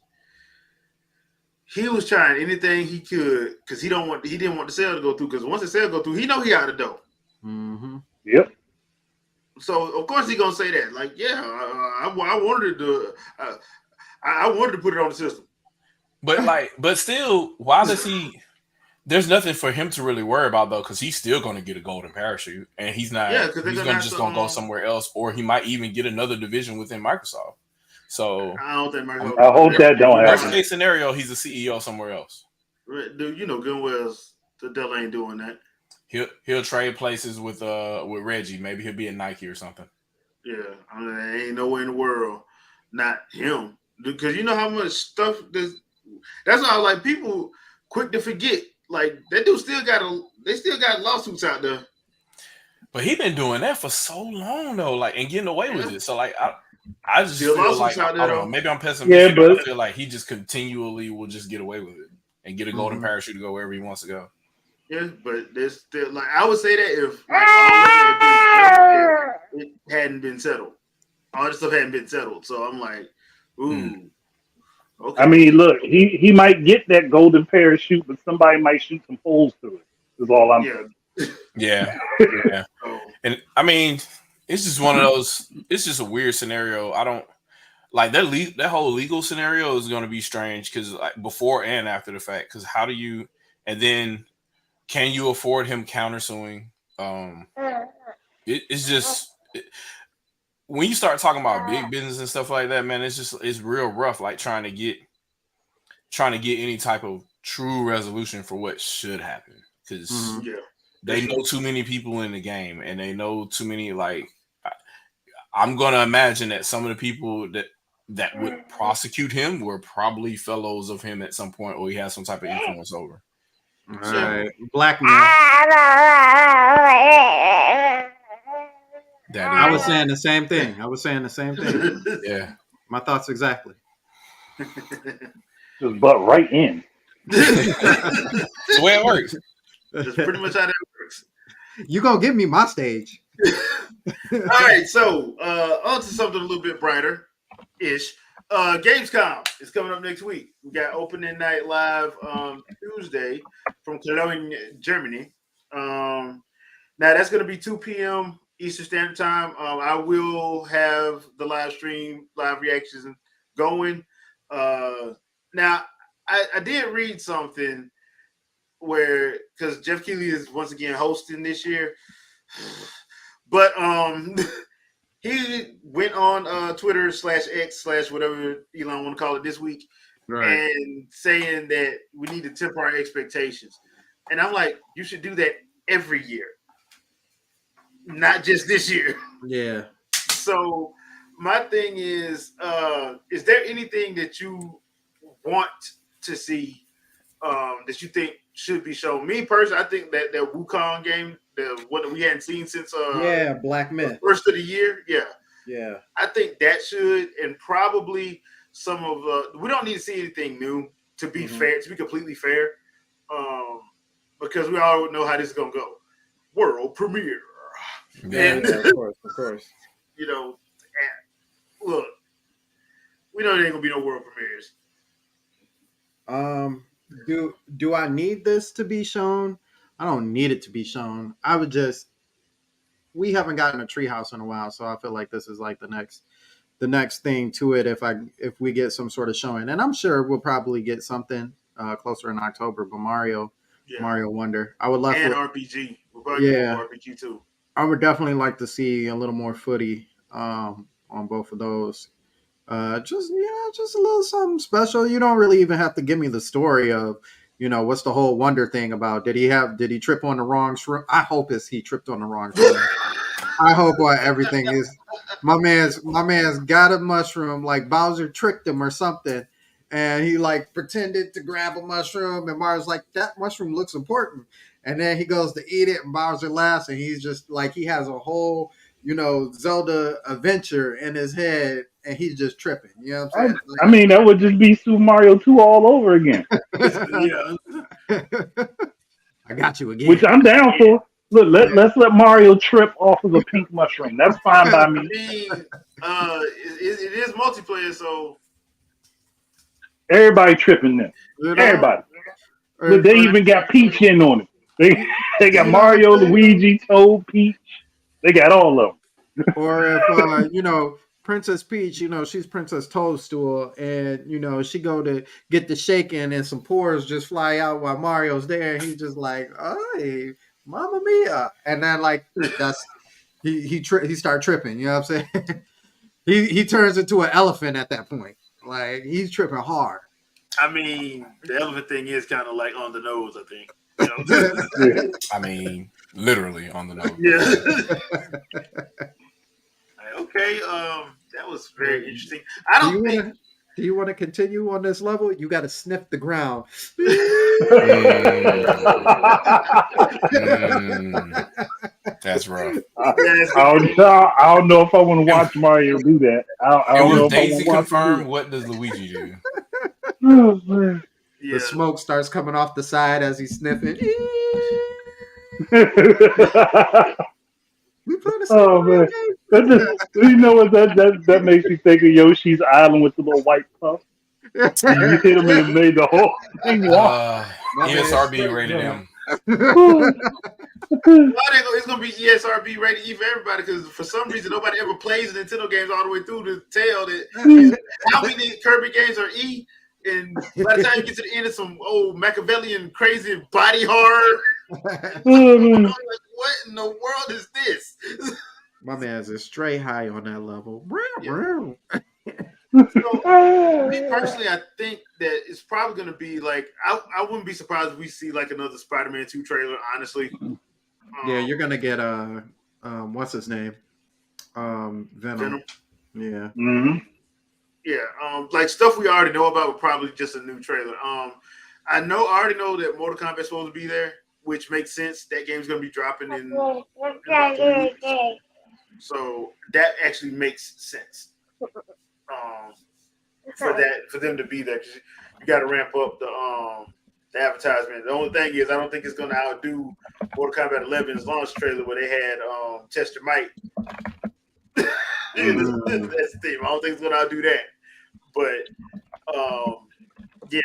he was trying anything he could because he didn't want the sale to go through. Because once the sale go through, he know he out of dough. Mm-hmm. Yep. So of course he gonna say that. Like, yeah, I wanted to, I wanted to put it on the system. But still, why does he? There's nothing for him to really worry about though, because he's still going to get a golden parachute, and he's not. Yeah, because they're He's gonna going to have just to. going to go somewhere else, or he might even get another division within Microsoft. So, I don't think Microsoft I gonna do hope that don't worst happen. case scenario, he's a CEO somewhere else. Dude, you know good well the Dell ain't doing that. He'll trade places with Reggie. Maybe he'll be at Nike or something. Yeah, I mean, there ain't nowhere in the world, not him, because you know how much stuff this. That's why I like people quick to forget. Like that dude they still got lawsuits out there. But he been doing that for so long though, like and getting away with Yeah, it. So like I just still feel like lawsuits out I there don't know. though. Maybe I'm Yeah, pessimistic, but I but feel like he just continually will just get away with it and get a golden Mm-hmm. parachute to go wherever he wants to go. Yeah, but there's still like I would say that if like all of it had been settled, it hadn't been settled. All this stuff hadn't been settled. So I'm like, Hmm. ooh, I okay. mean, look, he might get that golden parachute, but somebody might shoot some holes through it. Is all I'm Yeah. Yeah, yeah, So and I mean, it's just one of those. It's just a weird scenario. I don't like that whole legal scenario is going to be strange because like before and after the fact. Because how do you and then can you afford him countersuing? Um, it's just when you start talking about big business and stuff like that, man. It's real rough. Like trying to get any type of true resolution for what should happen because Mm-hmm. yeah, that's they true. know too many people in the game and they know too many like I'm gonna imagine that some of the people that would prosecute him were probably fellows of him at some point or he has some type of influence over. All Yeah. right. So Blackmail. that I is was saying the same thing. I was saying the same thing. yeah. My thoughts exactly. just butt right in. It's the way it works. That's pretty much how that works. You gonna give me my stage? All right, so on to something a little bit brighter ish. Gamescom is coming up next week. We got opening night live Tuesday from Cologne, Germany. Now that's going to be 2 p.m. Eastern Standard Time. I will have the live stream, live reactions going. Now I did read something where because Jeff Keighley is once again hosting this year, but he went on Twitter/X/ whatever Elon want to call it this week, Right. and saying that we need to temper our expectations. And I'm like, you should do that every year, not just this year. Yeah. So my thing is there anything that you want to see that you think should be shown? Me personally, I think that Wukong game, the one that we hadn't seen since Yeah. Black the Myth. first of the year, yeah. Yeah. I think that should, and probably some of we don't need to see anything new to be Mhm. fair, to be completely fair, because we all know how this is gonna go. World premiere, Yeah. and Yeah. Of course. Of course. you know, look, we know there ain't gonna be no world premieres. Do I need this to be shown? I don't need it to be shown. I would just we haven't gotten a treehouse in a while, so I feel like this is like the next thing to it if we get some sort of showing. And I'm sure we'll probably get something closer in October, but Yeah, Mario Wonder. I would love and for RPG. We're probably getting more yeah. RPG too. I would definitely like to see a little more footy on both of those. Just a little something special. You don't really even have to give me the story of, what's the whole wonder thing about? Did he trip on the wrong shroom? I hope he tripped on the wrong shroom. I hope everything is my man's got a mushroom, like Bowser tricked him or something, and he like pretended to grab a mushroom, and Mario's like, that mushroom looks important, and then he goes to eat it, and Bowser laughs, and he's just like, he has a whole Zelda adventure in his head, and he's just tripping. You know what I'm I mean, that would just be Super Mario 2 all over again. Yeah. I got you again. Which I'm down for. Look, let's let Mario trip off of a pink mushroom. That's fine by I me. mean, it is multiplayer, so Everybody tripping there. Everybody. Look, they even got Peach in on it. They got Mario, Luigi, Toad, Peach. They got all of them. Or if Princess Peach, she's Princess Toadstool, and she go to get the shaking, and some pores just fly out while Mario's there, and he's just like, "Hey, Mamma Mia!" And then like that's he start tripping. You know what I'm saying? he turns into an elephant at that point. Like he's tripping hard. I mean, the elephant thing is kind of like on the nose, I think. You know? I mean, literally on the nose. Yeah. Okay. That was very interesting. I don't think. Do you want to continue on this level? You got to sniff the ground. That's rough. I don't know if I want to watch Mario do that. I don't know if Daisy I want to confirm. What does Luigi do? Oh, man. Yeah. The smoke starts coming off the side as he's sniffing. We playing a Oh man, you know what that makes me think of Yoshi's Island with the little white puff. You hit him and it made the whole thing walk. ESRB rated M. It's gonna be ESRB rated E for everybody because for some reason nobody ever plays Nintendo games all the way through to tell that how many Kirby games are E, and by the time you get to the end, it's some old Machiavellian crazy body horror. I'm like, what in the world is this? My man's a straight high on that level. So, me personally, I think that it's probably going to be like I wouldn't be surprised if we see like another Spider-Man 2 trailer. Honestly, yeah, you're gonna get what's his name, Venom. Yeah. Mm-hmm. Yeah, like stuff we already know about, but probably just a new trailer. I already know that Mortal Kombat's supposed to be there, which makes sense. That game's going to be dropping in about 3 weeks. So that actually makes sense. For them to be there, because you got to ramp up the advertisement. The only thing is, I don't think it's going to outdo Mortal Kombat 11's launch trailer where they had Test Your Might. That's the theme. I don't think it's going to outdo that. But yeah,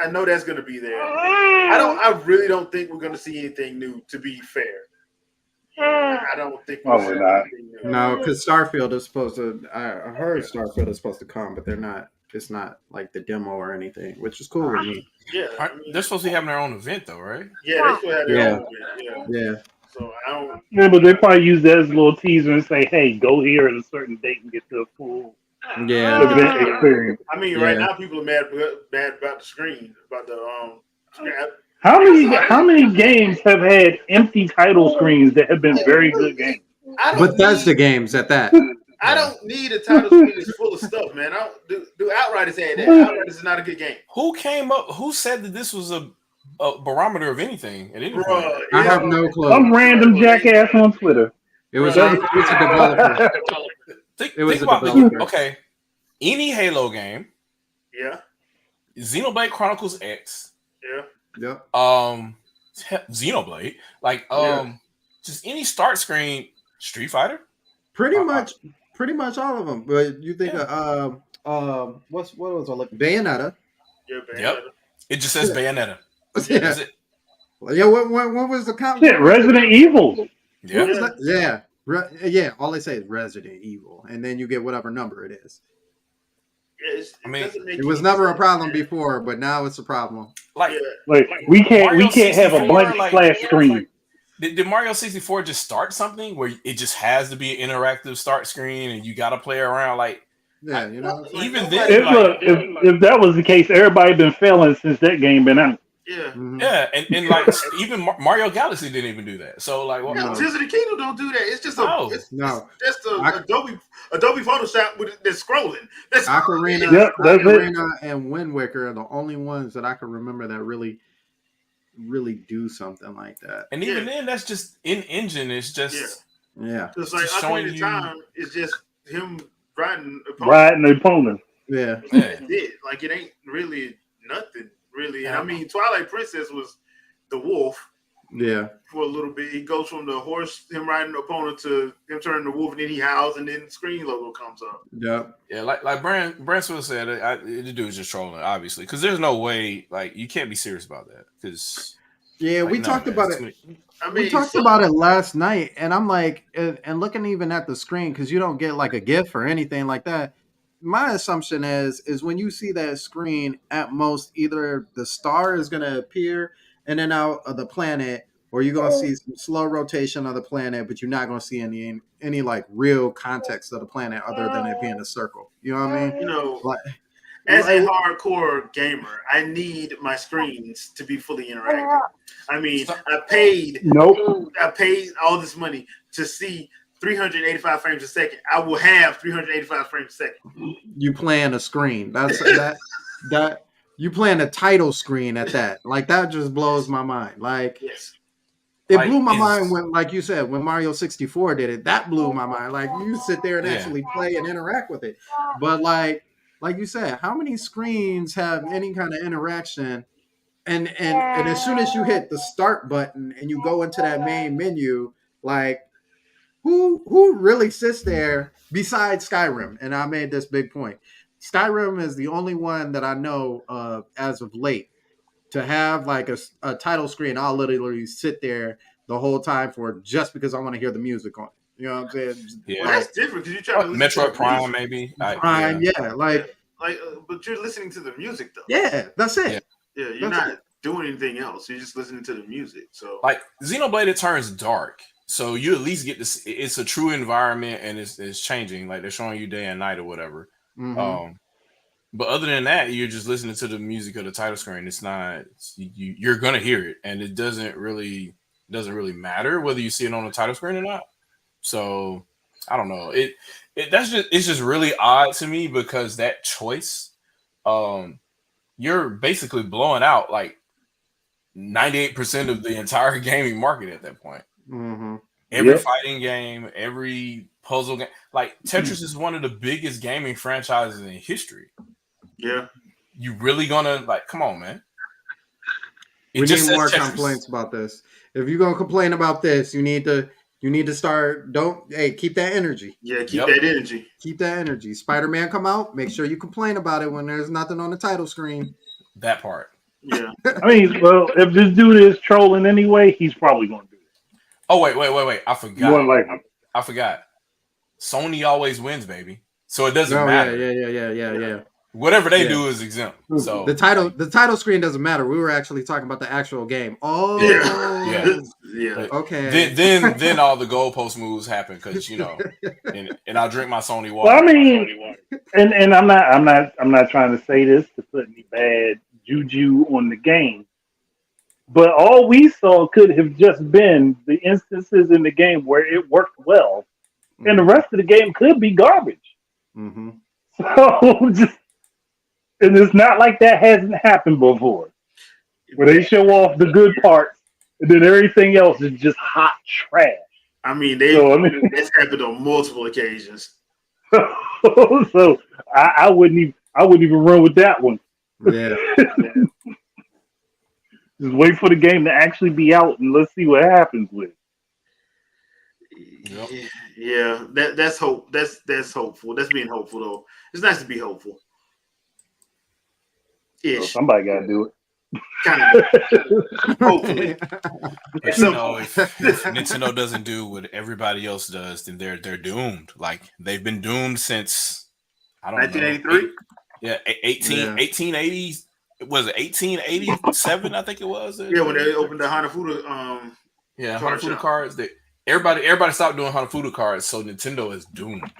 I know that's going to be there. I really don't think we're going to see anything new. To be fair, I don't think we'll see anything new. No, because Starfield is supposed to. I heard Starfield is supposed to come, but they're not. It's not like the demo or anything, which is cool with me. Yeah, They're supposed to be having their own event though, right? Yeah, they still have their own event. Yeah. So I don't. Yeah, but they probably use that as a little teaser and say, "Hey, go here at a certain date and get the full event experience." I mean, right now people are mad about the screen, about the How many games have had empty title screens that have been very good games? Bethesda games at that. I don't need a title screen that's full of stuff, man. I don't do Outriders had that. Outriders is not a good game. Who said that this was a barometer of anything at any point? I have no clue. Some random jackass on Twitter. It was a developer. Think about this. Okay, any Halo game. Yeah. Xenoblade Chronicles X. Yeah. Xenoblade. Like just any start screen. Street Fighter. Pretty much all of them. But you think of what was I looking? Bayonetta. Yeah, Bayonetta. Yep. It just says Bayonetta. Yeah. Yeah. What was the count? Shit, Resident Evil. Yeah. Yeah. All they say is Resident Evil, and then you get whatever number it is. It was never a problem before, but now it's a problem. Like we can't have a blank splash screen. Did Mario 64 just start something where it just has to be an interactive start screen and you got to play around? Like, Yeah, you know. Like, even nobody- then, like, if that was the case, everybody been failing since that game been out. Yeah. Mhm. yeah, and like even Mario Galaxy didn't even do that. So like, what? Yeah, No. Tears of the Kingdom don't do that. It's just No. it's No. just a I- Adobe Photoshop with that's scrolling. That's Ocarina, Yep, that's it. Ocarina and Wind Waker are the only ones that I can remember that really do something like that. And even Yeah. then, that's just in engine. It's just Yeah. It's like just showing Ocarina of you- Time is just him riding a Riding the opponent. Yeah. yeah. That's it. Like it ain't really nothing really. And Yeah. I mean, Twilight Princess was the wolf Yeah. for a little bit. He goes from the horse, him riding the opponent, to him turning the wolf, and then he howls, and then the screen logo comes up. Yep. Yeah, like Bransfield said, the dude is just trolling, obviously, because there's no way, like, you can't be serious about that. Because Yeah, like, we no, talked man, about it's it. too many- I mean, We talked about it last night, and I'm like, and looking even at the screen because you don't get like a GIF or anything like that. My assumption is when you see that screen, at most either the star is going to appear in and out of the planet, or you're going to see some slow rotation of the planet, but you're not going to see any like real context of the planet other than it being a circle. You know what I mean? you know, Like, as a like- hardcore gamer, I need my screens to be fully interactive. I mean, I paid Nope. all this money to see 385 frames a second. I will have 385 frames a second. you playing a screen. That's that you playing a title screen at that. Like that just blows my mind. Like Yes. it Like, blew my is- mind when, like you said, when Mario 64 did it. That blew my mind. Like you sit there and Yeah. actually play and interact with it. But like you said, how many screens have any kind of interaction? And as soon as you hit the start button and you go into that main menu, like who really sits there besides Skyrim? And I made this big point. Skyrim is the only one that I know as of late to have like a title screen. I'll literally sit there the whole time for just because I want to hear the music on it. You know what I'm saying? Yeah. Well, that's different because you're trying to listen to Metroid the Prime, music. maybe. Prime, yeah, like But you're listening to the music though. yeah, that's it. Yeah, you're That's not doing anything else. You're just listening to the music. So Like Xenoblade, it turns dark, so you at least get this. It's a true environment, and it's changing. Like they're showing you day and night or whatever. Mhm. But other than that, you're just listening to the music of the title screen. It's not you're gonna hear it, and it doesn't really matter whether you see it on the title screen or not. So I don't know. It's just really odd to me because that choice, you're basically blowing out like 98% of the entire gaming market at that point. Mhm. Every Yep. fighting game, every puzzle game, like Tetris is one of the biggest gaming franchises in history. yeah, You really gonna like? Come on, man! It We just need says more Tetris. complaints about this. If you're gonna complain about this, you need to start. Keep that energy. yeah. Keep Yep. that energy. Keep that energy. Spider-Man come out. Make sure you complain about it when there's nothing on the title screen. That part. Yeah, I mean, well, if this dude is trolling anyway, he's probably going to do it. Oh wait! I You wouldn't forgot. like him. I forgot. Sony always wins, baby. So it doesn't Oh matter. yeah. Whatever they Yeah. do is exempt. So The title screen doesn't matter. We were actually talking about the actual game. Oh, yeah, yeah. Okay. then all the goalpost moves happen because and I'll drink my Sony water. Well, I mean, and I'm not trying to say this to put any bad juju on the game, but all we saw could have just been the instances in the game where it worked well, and the rest of the game could be garbage. Mm-hmm. So and it's not like that hasn't happened before, where they show off the good parts, and then everything else is just hot trash. I mean, that's happened on multiple occasions. So I wouldn't even run with that one. Yeah. Just wait for the game to actually be out and let's see what happens with it. Yep. Yeah, that's hope. That's hopeful. That's being hopeful though. It's nice to be hopeful. So Ish, somebody got to do it. kind of. Hopefully, But if Nintendo doesn't do what everybody else does, then they're doomed. Like they've been doomed since I don't 1983. know. Yeah, 1880. Was it 1887? I think it was. Yeah, when they opened the Hanafuda Yeah, Card Hanafuda shop. cards. Everybody stopped doing Hanafuda cards, so Nintendo is doomed.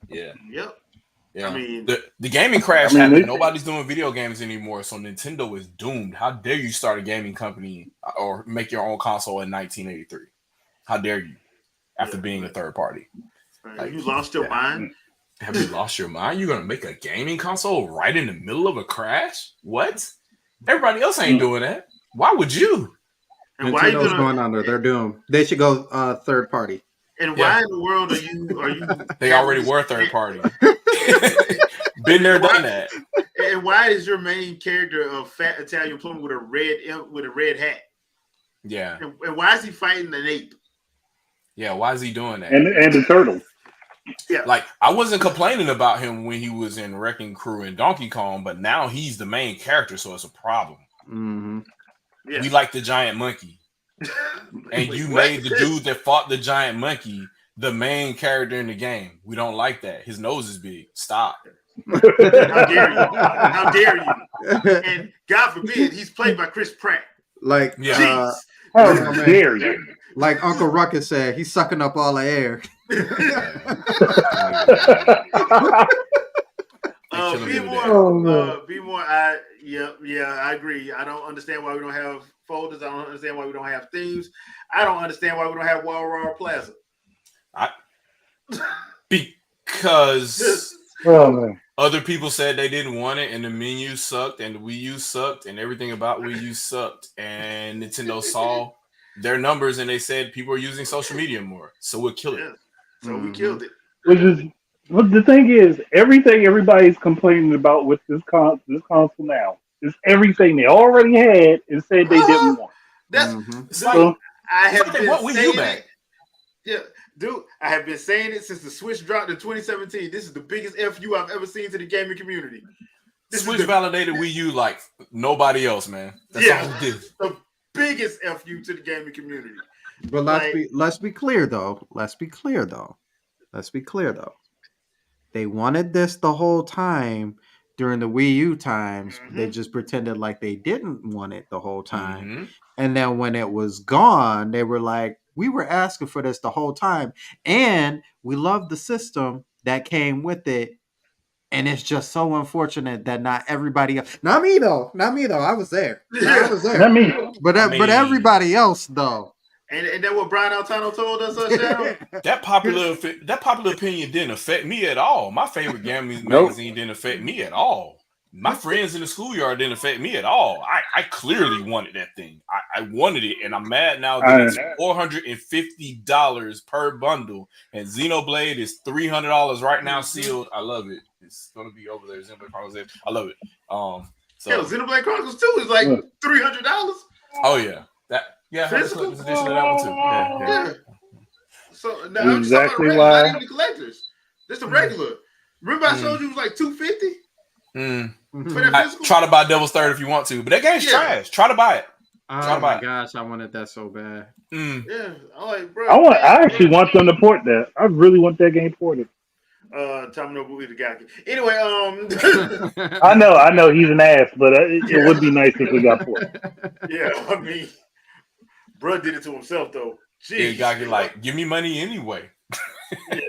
Yeah. Yep. Yeah. I mean, the gaming crash I mean, happened. they- Nobody's doing video games anymore, so Nintendo is doomed. How dare you start a gaming company or make your own console in 1983? How dare you? After being a third party, you lost your mind. Have you lost your mind? You're gonna make a gaming console right in the middle of a crash? What? Everybody else ain't doing that. Why would you? And why Nintendo's going under. They're doomed. They should go third party. And why in the world are you? They already were third party. Been there, done that. And why is your main character a fat Italian plumber with a red hat? Yeah. And why is he fighting an ape? Yeah. Why is he doing that? And the turtle. Yeah. Like, I wasn't complaining about him when he was in Wrecking Crew and Donkey Kong, but now he's the main character, so it's a problem. Mm-hmm. Yeah. We like the giant monkey. And you made the dude that fought the giant monkey the main character in the game. We don't like that. His nose is big. Stop. How dare you? How dare you? And God forbid he's played by Chris Pratt. Like, Jeez. How dare you? Like Uncle Ruckus said, he's sucking up all the air. Be more. I agree. I don't understand why we don't have folders. I don't understand why we don't have themes. I don't understand why we don't have Wall Plaza. Because man. other people said they didn't want it, and the menu sucked, and the Wii U sucked, and everything about Wii U sucked, and Nintendo saw their numbers, and they said people are using social media more, so we'll kill it. Yeah. So we killed it. Which is, but the thing is, everything everybody's complaining about with this console now is everything they already had and said they didn't want. That's It's like, I have been what Wii U saying back? it. Yeah, dude, I have been saying it since the Switch dropped in 2017. This is the biggest FU I've ever seen to the gaming community. Switch validated Wii U like nobody else, man. That's all it did. The biggest FU to the gaming community. But let's be clear though. Let's be clear though. They wanted this the whole time during the Wii U times. Mm-hmm. They just pretended like they didn't want it the whole time. Mm-hmm. And then when it was gone, they were like, we were asking for this the whole time. And we love the system that came with it. And it's just so unfortunate that not everybody else. Not me though. I was there. I was there. Not me. But everybody else though. And that what Brian Altano told us, Shadow? That popular opinion didn't affect me at all. My favorite gaming magazine didn't affect me at all. My friends in the schoolyard didn't affect me at all. I clearly wanted that thing. I wanted it, and I'm mad now that it's $450 per bundle, and Xenoblade is $300 right now sealed. I love it. It's gonna be over there. Xenoblade Chronicles. I love it. So Xenoblade Chronicles 2 is like $300. Oh yeah, physical edition of that one too. Yeah. So now exactly I'm why. not even the collectors. Just the regular. Remember I showed you it was like $250 for that physical. Try to buy Devil's Third if you want to, but that game's trash. Try to buy it. Oh my gosh, I wanted that so bad. Yeah, I'm like, bro. I actually want them to port that. I really want that game ported. Taminobu Itagaki. Anyway, I know he's an ass, but it would be nice if we got ported. Yeah, I mean, bro did it to himself though. Jeez. Itagaki like, give me money anyway. Yeah.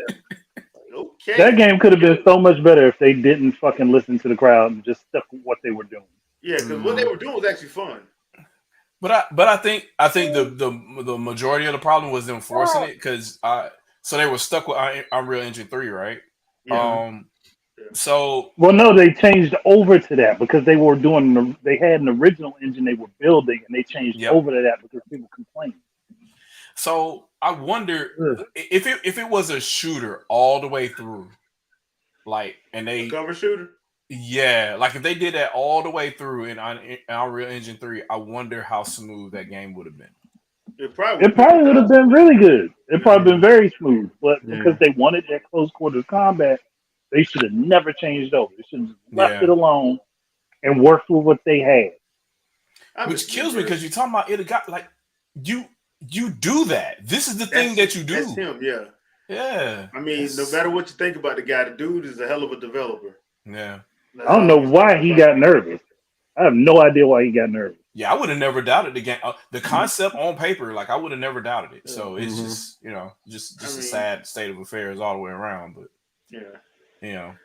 Okay. That game could have been so much better if they didn't fucking listen to the crowd and just stuck with what they were doing. Yeah, because what they were doing was actually fun. But I think the majority of the problem was them forcing it because so they were stuck with Unreal Engine 3, right? Yeah. So no, they changed over to that because they were doing. They had an original engine they were building, and they changed over to that because people complained. So I wonder if it was a shooter all the way through, like, and they cover shooter. Yeah, like if they did that all the way through in Unreal Engine 3, I wonder how smooth that game would have been. It probably would have been really good. It probably been very smooth, but because they wanted that close quarters combat, they should have never changed over. They should have left it alone and worked with what they had. Which kills me because you're talking about it got like you do that. This is the thing that you do. That's him, yeah. Yeah. I mean, no matter what you think about the guy, the dude is a hell of a developer. Yeah. I don't know why he got nervous. I have no idea why he got nervous. Yeah, I would have never doubted the game. The concept on paper, like I would have never doubted it. So it's Mhm. just, just I a mean, sad state of affairs all the way around. But yeah, you know,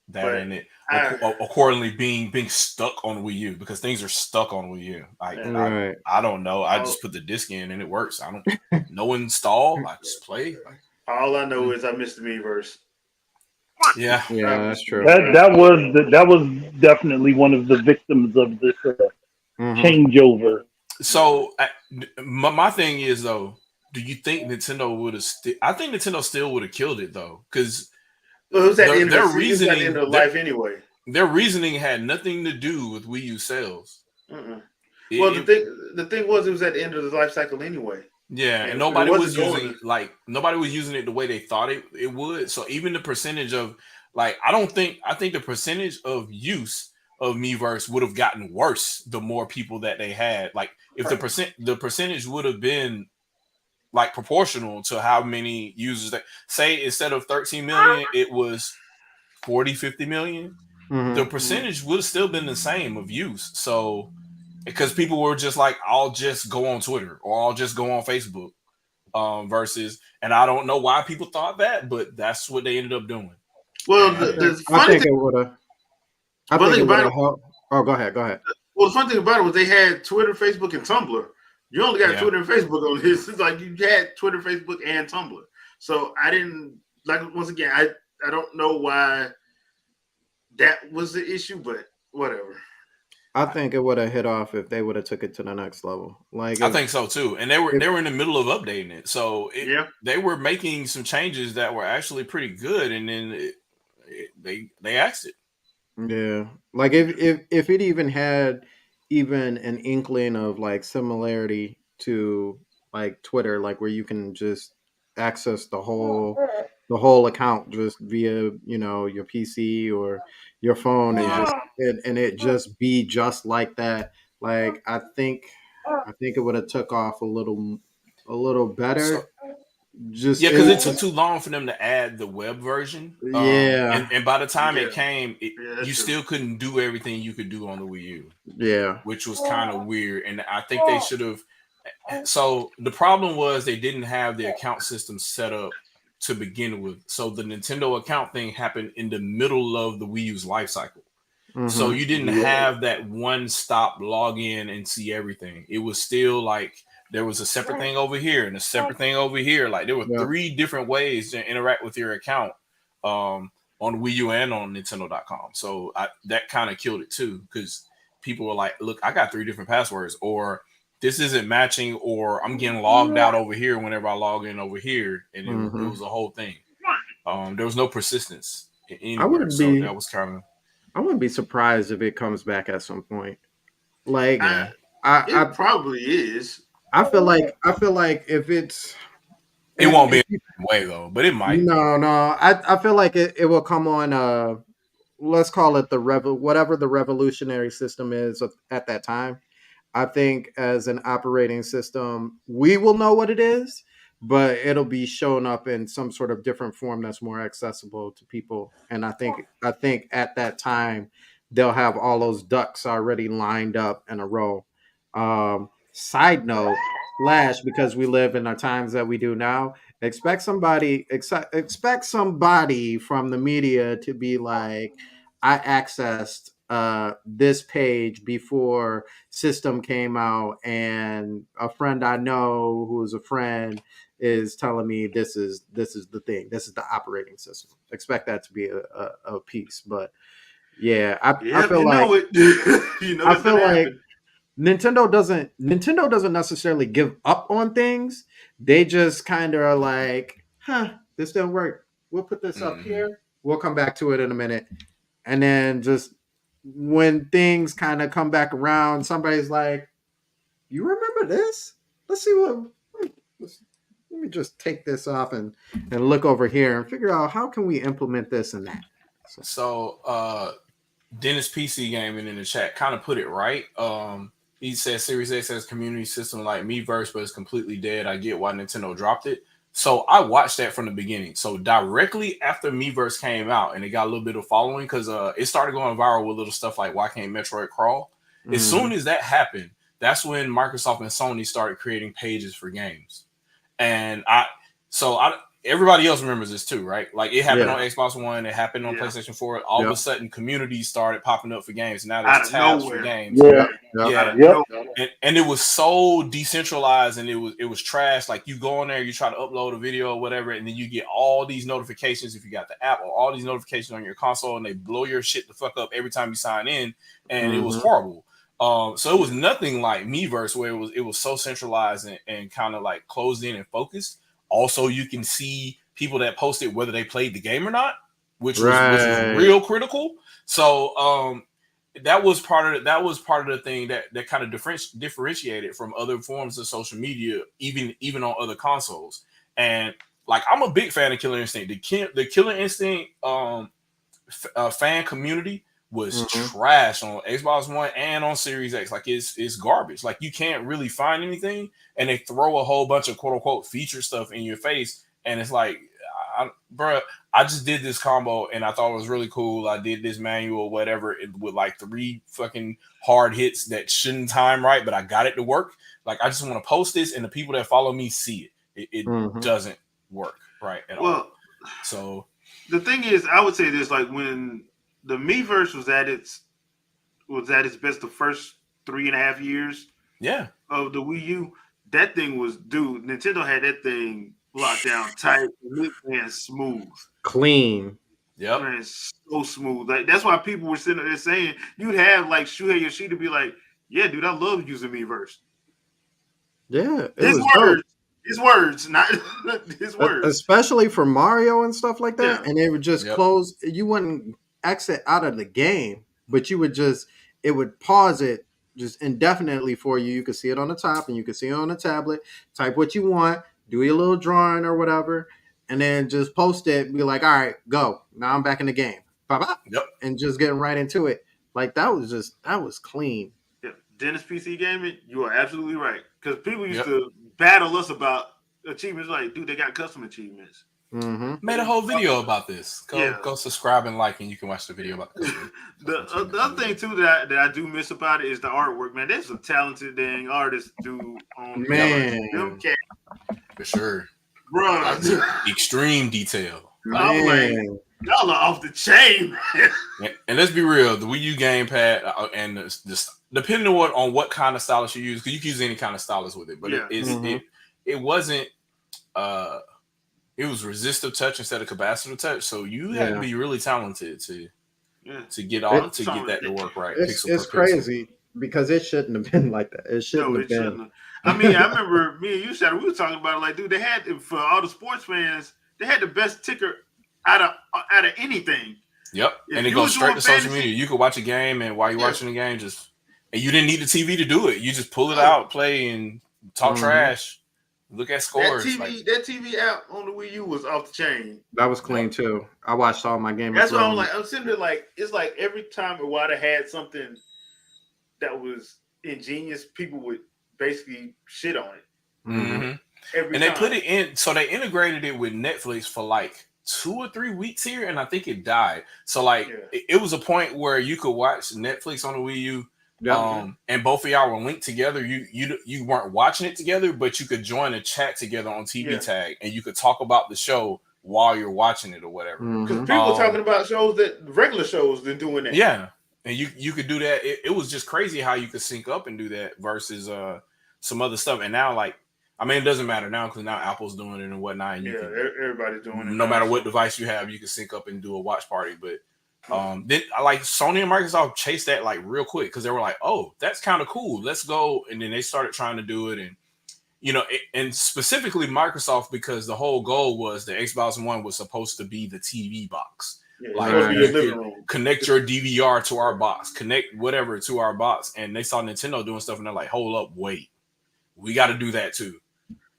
that but and it I accordingly being stuck on Wii U because things are stuck on Wii U. Like yeah, Right. I don't know. I all, just put the disc in and it works. I don't no install. I just play. Like, all I know is I missed the Miiverse. yeah. I Yeah, that's missed the true. Miiverse. That was definitely one of the victims of this Hmm. changeover. So my thing is though, do you think Nintendo would have? I think Nintendo still would have killed it though, because Well, it was at the end of their it was at the end reasoning of life anyway. their reasoning had nothing to do with Wii U sales. Mm-mm. It, Well, it the thing was, it was at the end of the life cycle anyway. Yeah, and It wasn't going. nobody was using it the way they thought it would. So even the percentage of like I think the percentage of use of Miiverse would have gotten worse the more people that they had. Like if the percentage would have been like proportional to how many users that say instead of 13 million, it was 40, 50 million, the Hmm. percentage would have still been the same of use. So because people were just like, I'll just go on Twitter or I'll just go on Facebook. Versus, and I don't know why people thought that, but that's what they ended up doing. Well, I And think the I funny think thing, it would have. I funny think thing it would about have it, helped. Oh, go ahead. Go ahead. well, the funny thing about it was they had Twitter, Facebook, and Tumblr. You only got yeah, Twitter and Facebook on this. It's like you had Twitter, Facebook, and Tumblr. So I didn't like once again. I don't know why that was the issue, but whatever. I think it would have hit off if they would have took it to the next level. Like I think so too. And if they were in the middle of updating it, so Yeah, they were making some changes that were actually pretty good, and then they axed it. yeah, like if it even had even an inkling of like similarity to like Twitter, like where you can just access the whole account just via your PC or your phone and Yeah. just and it just be just like that. Like I think it would have took off a little So better. Just yeah, because it took too long for them to add the web version. yeah, And by the time yeah, it came, yeah. you That's true. still couldn't do everything you could do on the Wii U, yeah. which was kind of weird. And I think they should have. So the problem was they didn't have the account system set up to begin with. So the Nintendo account thing happened in the middle of the Wii U's life cycle. So Hmm. you didn't have that one stop login and see everything. It was still like there was a separate thing over here and a separate thing over here. Like there were Yeah. three different ways to interact with your account on Wii U and on Nintendo.com. So that kind of killed it too because people were like, look, I got three different passwords, or this isn't matching, or I'm getting logged out over here whenever I log in over here. And it Hmm. was a whole thing. There was no persistence I anywhere. wouldn't So be that was kind of, I wouldn't be surprised if it comes back at some point. Like I, yeah. I it probably is. I feel like if it's It if, won't be if in the way though, but it might. no, I feel like it will come on let's call it whatever the revolutionary system is at that time. I think as an operating system, we will know what it is, but it'll be shown up in some sort of different form that's more accessible to people. And I think at that time they'll have all those ducks already lined up in a row. Side note, Flash, because we live in the times that we do now, expect somebody from the media to be like, I accessed this page before system came out, and a friend I know who's a friend is telling me this is the thing, this is the operating system. Expect that to be a piece. But yeah, I Yep, feel you like know it. You know I it's feel gonna like happen. Nintendo doesn't necessarily give up on things. They just kind of are like, this didn't work, we'll put this up Hmm. here, we'll come back to it in a minute. And then just when things kind of come back around, somebody's like, you remember this? Let's see let me just take this off and look over here and figure out how can we implement this and that. So, So Dennis PC Gaming in the chat kind of put it right. He says Series X has community system like Miiverse, but it's completely dead. I get why Nintendo dropped it. So I watched that from the beginning. So directly after Miiverse came out and it got a little bit of following because it started going viral with little stuff like why can't Metroid crawl? As soon as that happened, that's when Microsoft and Sony started creating pages for games. And everybody else remembers this too, right? Like it happened on Xbox One, it happened on PlayStation 4. All of a sudden, communities started popping up for games. Now there's tabs for games. And it was so decentralized, and it was trash. Like you go on there, you try to upload a video or whatever, and then you get all these notifications if you got the app, or all these notifications on your console, and they blow your shit the fuck up every time you sign in, and it was horrible. So it was nothing like Miiverse, where it was so centralized and kind of like closed in and focused. Also, you can see people that posted whether they played the game or not, which was real critical. So that was part of the thing that kind of differentiated from other forms of social media, even on other consoles. And like I'm a big fan of Killer Instinct. The Killer Instinct fan community was trash on Xbox One and on Series X. Like it's garbage. Like you can't really find anything, and they throw a whole bunch of quote unquote feature stuff in your face, and it's like, I just did this combo and I thought it was really cool. I did this manual, whatever, with like 3 fucking hard hits that shouldn't time right, but I got it to work. Like I just want to post this, and the people that follow me see it. It doesn't work right at all. So the thing is, I would say this: like when the Miiverse was at its best the first 3.5 years of the Wii U, that thing was Nintendo had that thing locked down tight and smooth. Clean. Yep. Man, it's so smooth. Like that's why people were sitting there saying you'd have like Shuhei Yoshida be like, yeah, dude, I love using Miiverse. Yeah. His words, not his words. Especially for Mario and stuff like that. Yeah. And they would just close. You wouldn't exit out of the game, but it would pause it just indefinitely for you. You could see it on the top, and you could see it on the tablet. Type what you want, do your little drawing or whatever, and then just post it and be like, all right, go. Now I'm back in the game. Bye-bye. Yep. And just getting right into it. Like that was clean. Yeah. Dennis PC Gaming, you are absolutely right. Because people used to battle us about achievements. Like, dude, they got custom achievements. Made a whole video about this. Go subscribe and like, and you can watch the video about this. The other thing too that I do miss about it is the artwork. Man, there's some talented dang artists do on them for sure, bro. Extreme detail. I'm like, y'all are off the chain. And let's be real, the Wii U gamepad and just depending on what kind of stylus you use, because you can use any kind of stylus with it, but it wasn't. It was resistive touch instead of capacitive touch, so you had to be really talented to get that to work right. It's crazy because it shouldn't have been like that. It shouldn't have been. I mean, I remember me and you, Shadow, we were talking about it. Like, dude, they had for all the sports fans, they had the best ticker out of anything. Yep, and it goes straight to social media. You could watch a game, and while you're watching the game, and you didn't need the TV to do it. You just pull it out, play, and talk trash. Look at scores. That TV app on the Wii U was off the chain. That was clean too. I watched all my games. That's what I'm like. I'm sitting there like, it's like every time Iwata had something that was ingenious, people would basically shit on it. Every time. They put it in, so they integrated it with Netflix for like 2 or 3 weeks here, and I think it died. So like, it was a point where you could watch Netflix on the Wii U. And both of y'all were linked together. You weren't watching it together, but you could join a chat together on TV Tag, and you could talk about the show while you're watching it or whatever. Because people were talking about shows regular shows than doing that. Yeah, and you could do that. It was just crazy how you could sync up and do that versus some other stuff. And now, like, I mean, it doesn't matter now because now Apple's doing it and whatnot. And everybody's doing it. No matter what device you have, you can sync up and do a watch party. But then like Sony and Microsoft chased that like real quick because they were like, oh, that's kind of cool, let's go. And then they started trying to do it, and and specifically Microsoft, because the whole goal was the Xbox One was supposed to be the TV box. Connect your DVR to our box, connect whatever to our box, and they saw Nintendo doing stuff, and they're like, hold up, wait, we got to do that too.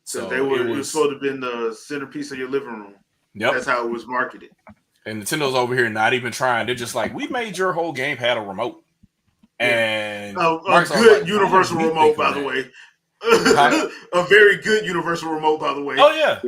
So it was supposed to have been the centerpiece of your living room. That's how it was marketed. And Nintendo's over here not even trying. They're just like, we made your whole gamepad a remote. And a good universal remote, by the way. A very good universal remote, by the way. Oh yeah.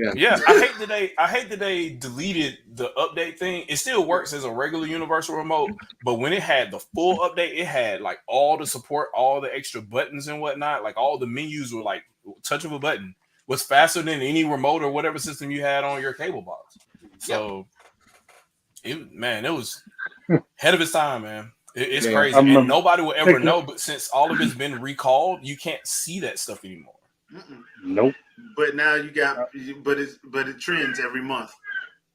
I hate that they deleted the update thing. It still works as a regular universal remote, but when it had the full update, it had like all the support, all the extra buttons and whatnot. Like all the menus were like touch of a button. Was faster than any remote or whatever system you had on your cable box. So, it was ahead of its time, man. It's crazy, and nobody will ever know. But since all of it's been recalled, you can't see that stuff anymore. Nope. But now you got, but it trends every month.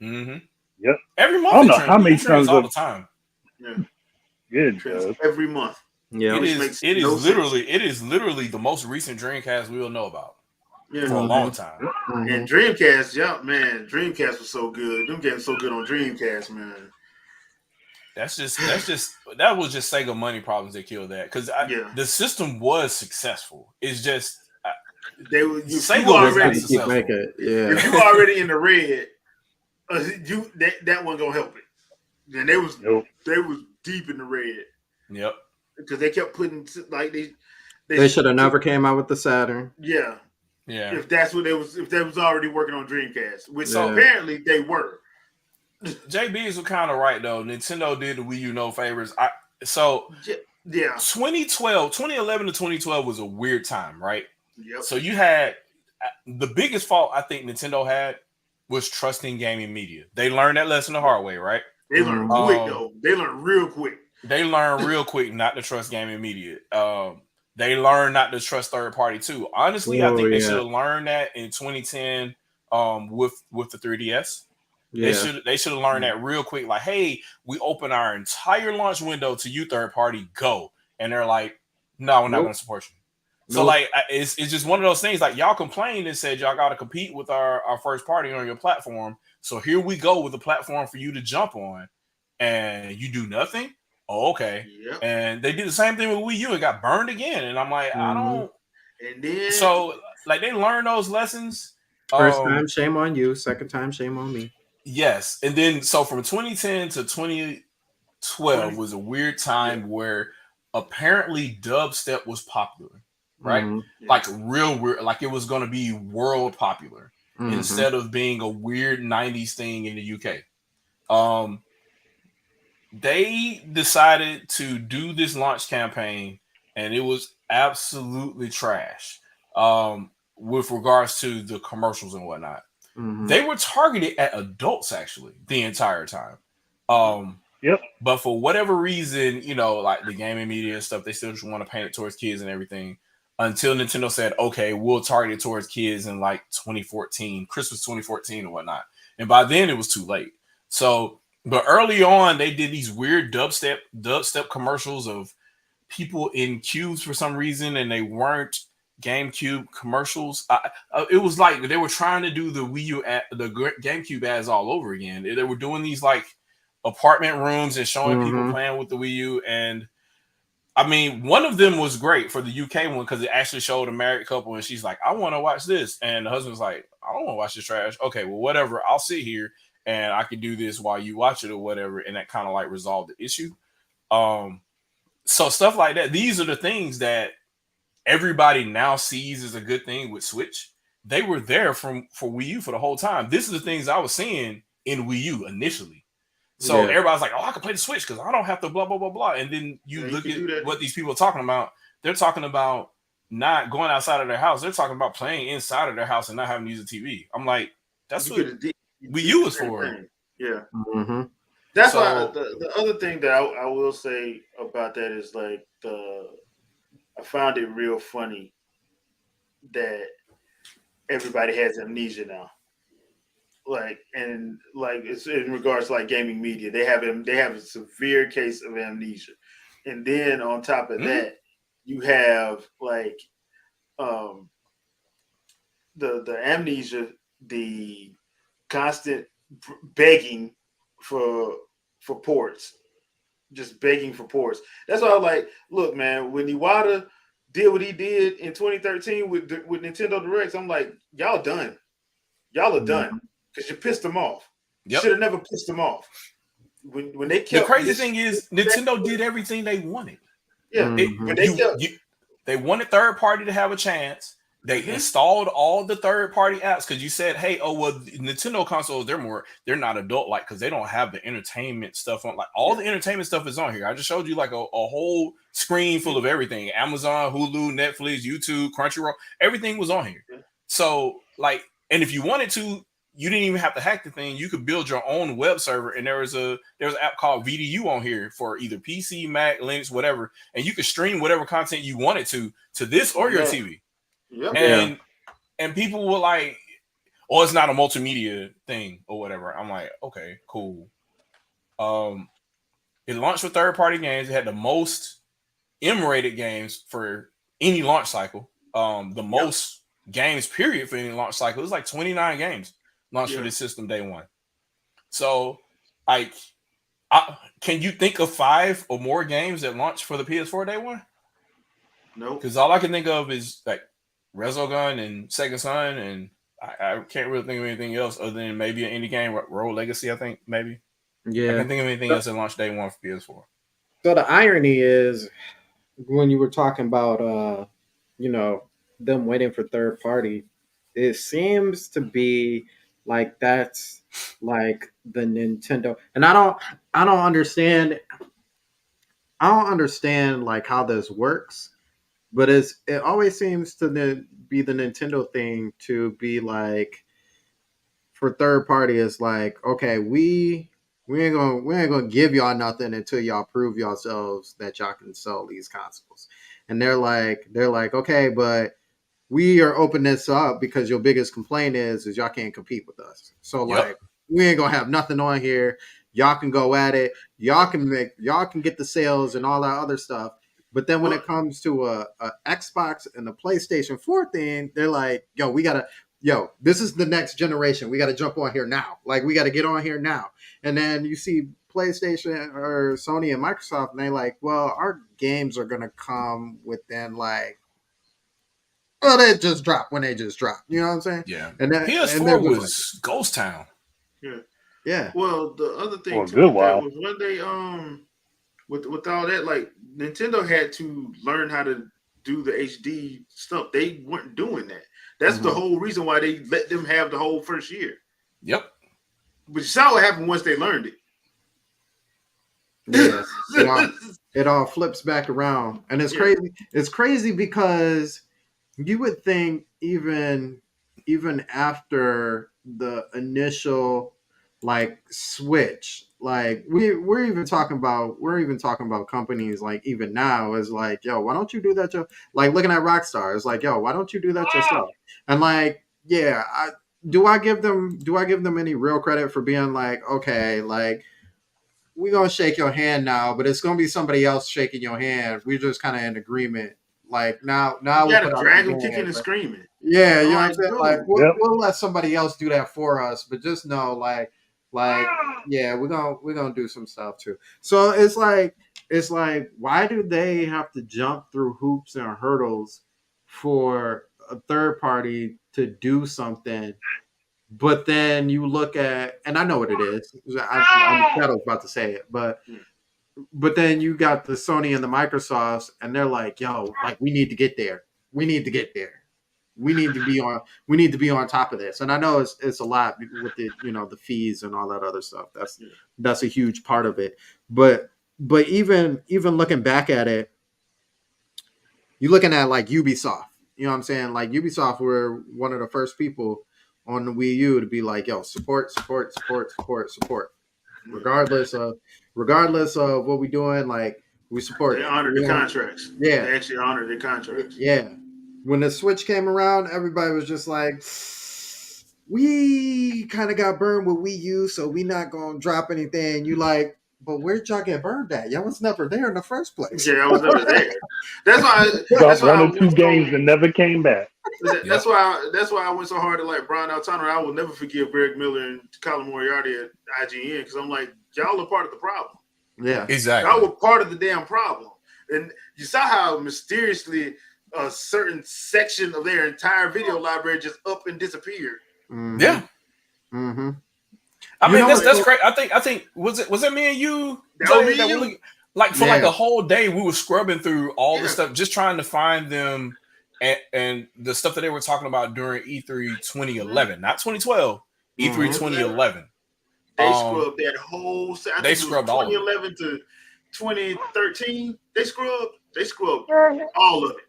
Mm-hmm. Yep. Every month. I don't know how many times all the time. Yeah. Good. Every month. Yeah. It is literally the most recent Dreamcast we'll know about. Yeah. For a long time. And Dreamcast, Dreamcast was so good. Them games so good on Dreamcast, man. That was just Sega money problems that killed that, because the system was successful. It's just Sega was already successful. If you already in the red, that wasn't gonna help it. And they was deep in the red. Yep. Because they kept putting like they should have never came out with the Saturn. Yeah. Yeah. If that's what if they was already working on Dreamcast, which apparently they were. JB's were kind of right though. Nintendo did the Wii U no favors. 2011 to 2012 was a weird time, right? Yep. So you had the biggest fault I think Nintendo had was trusting gaming media. They learned that lesson the hard way, right? They learned quick though. They learned real quick. They learned real quick not to trust gaming media. They learned not to trust third party too. Honestly, I think they should have learned that in 2010 with the 3DS. Yeah. They should have learned that real quick. Like, hey, we open our entire launch window to you, third party, go. And they're like, no, we're not going to support you. So like, it's just one of those things. Like, y'all complained and said y'all got to compete with our first party on your platform. So here we go with a platform for you to jump on, and you do nothing. Oh, okay. Yep. And they did the same thing with Wii U. It got burned again, and I'm like, I don't. And then so like they learned those lessons. First time, shame on you. Second time, shame on me. Yes, and then so from 2010 to 2012 was a weird time where apparently dubstep was popular, right? Like real weird, like it was going to be world popular instead of being a weird 90s thing in the UK. They decided to do this launch campaign, and it was absolutely trash with regards to the commercials and whatnot. They were targeted at adults actually the entire time. But for whatever reason, like the gaming media and stuff, they still just want to paint it towards kids and everything until Nintendo said, okay, we'll target it towards kids in like 2014, Christmas 2014 and whatnot. And by then it was too late. So, but early on, they did these weird dubstep commercials of people in cubes for some reason, and they weren't GameCube commercials. It was like they were trying to do the Wii U the GameCube ads all over again. They were doing these like apartment rooms and showing people playing with the Wii U. And I mean, one of them was great for the UK one because it actually showed a married couple, and she's like, I want to watch this. And the husband's like, I don't want to watch this trash. Okay, well, whatever. I'll sit here and I can do this while you watch it or whatever. And that kind of like resolved the issue. So stuff like that. These are the things that everybody now sees as a good thing with Switch. They were there for Wii U for the whole time. This is the things I was seeing in Wii U initially. So everybody's like, oh, I can play the Switch because I don't have to blah, blah, blah, blah. And then you look at what these people are talking about. They're talking about not going outside of their house. They're talking about playing inside of their house and not having to use a TV. I'm like, that's what Wii U is for. Yeah. That's why the other thing that I will say about that is like I found it real funny that everybody has amnesia now. It's in regards to like gaming media, they have a severe case of amnesia, and then on top of that, you have like the amnesia, the constant begging for ports, just begging for ports. That's why I like, look, man, when Iwata did what he did in 2013 with Nintendo Directs, I'm like, y'all done. Y'all are done because you pissed them off. You should have never pissed them off. When they kept the crazy thing is Nintendo did everything they wanted. Yeah, they wanted third party to have a chance. They installed all the third-party apps because you said, "Hey, oh well, Nintendo consoles they're not adult-like because they don't have the entertainment stuff on. Like all the entertainment stuff is on here. I just showed you like a whole screen full of everything: Amazon, Hulu, Netflix, YouTube, Crunchyroll. Everything was on here. So like, and if you wanted to, you didn't even have to hack the thing. You could build your own web server, and there was an app called VDU on here for either PC, Mac, Linux, whatever, and you could stream whatever content you wanted to this or your TV." Yep. And people were like, "Oh, it's not a multimedia thing or whatever." I'm like, "Okay, cool." It launched with third-party games. It had the most M-rated games for any launch cycle. The most games period for any launch cycle. It was like 29 games launched for this system day one. So, like, can you think of 5 or more games that launched for the PS4 day one? No, because all I can think of is like Resogun and Sega Sun, and I can't really think of anything else other than maybe an indie game, Road Legacy, I think, maybe. Yeah. I can't think of anything else that launched day one for PS4. So the irony is, when you were talking about, them waiting for third party, it seems to be like that's like the Nintendo, and I don't understand. I don't understand like how this works, but it always seems to be the Nintendo thing to be like, for third party, it's like, okay, we ain't gonna give y'all nothing until y'all prove yourselves that y'all can sell these consoles. And they're like, okay, but we are opening this up because your biggest complaint is y'all can't compete with us. So like, we ain't gonna have nothing on here. Y'all can go at it. Y'all can get the sales and all that other stuff. But then when it comes to a Xbox and the PlayStation 4 thing, they're like, this is the next generation. We got to jump on here now. Like, we got to get on here now. And then you see PlayStation or Sony and Microsoft, and they like, well, our games are going to come within like, well, they just drop when they just drop. You know what I'm saying? Yeah. And then PS4 was like, Ghost Town. Yeah. Well, the other thing too was when they with all that, like Nintendo had to learn how to do the HD stuff. They weren't doing that. That's the whole reason why they let them have the whole first year. Yep. But you saw what happened once they learned it. Yes. It all flips back around. And it's crazy. It's crazy because you would think even after the initial like switch, like we're even talking about companies like even now is like, yo, why don't you do that? Like looking at Rockstar, it's like, yo, why don't you do that yourself? And like, do I give them any real credit for being like, okay, like we're gonna shake your hand now, but it's gonna be somebody else shaking your hand. We're just kind of in agreement. Like now you gotta drag them kicking and screaming. Yeah, you know what I'm saying? Like we'll let somebody else do that for us, but just know like yeah, we're gonna do some stuff too. So it's like why do they have to jump through hoops and hurdles for a third party to do something? But then you look at, and I know what it is. I'm about to say it, but then you got the Sony and the Microsofts, and they're like, yo, like we need to get there. We need to get there. We need to be on top of this. And I know it's a lot with the, the fees and all that other stuff. That's a huge part of it. But even looking back at it, you're looking at like Ubisoft. You know what I'm saying? Like Ubisoft were one of the first people on the Wii U to be like, yo, support. Regardless of what we're doing, like we support. They honored the contracts. Yeah. They actually honored the contracts. Yeah. When the Switch came around, everybody was just like, we kind of got burned with Wii U, so we not going to drop anything. You like, but where'd y'all get burned at? Y'all was never there in the first place. Yeah, I was never there. That's why. That's why one or two games that never came back. That's why I went so hard to like Brian Altano. I will never forgive Greg Miller and Colin Moriarty at IGN because I'm like, y'all are part of the problem. Yeah, exactly. Y'all were part of the damn problem, and you saw how mysteriously a certain section of their entire video library just up and disappeared. Mm-hmm. Yeah. Mm-hmm. I mean, that's great. I think was it me and you? Like for like a whole day, we were scrubbing through all the stuff, just trying to find them and the stuff that they were talking about during E3 2011, not 2012, E3 2011. They scrubbed that whole. I They think it was scrubbed all of it. 2011 to 2013. They scrubbed all of it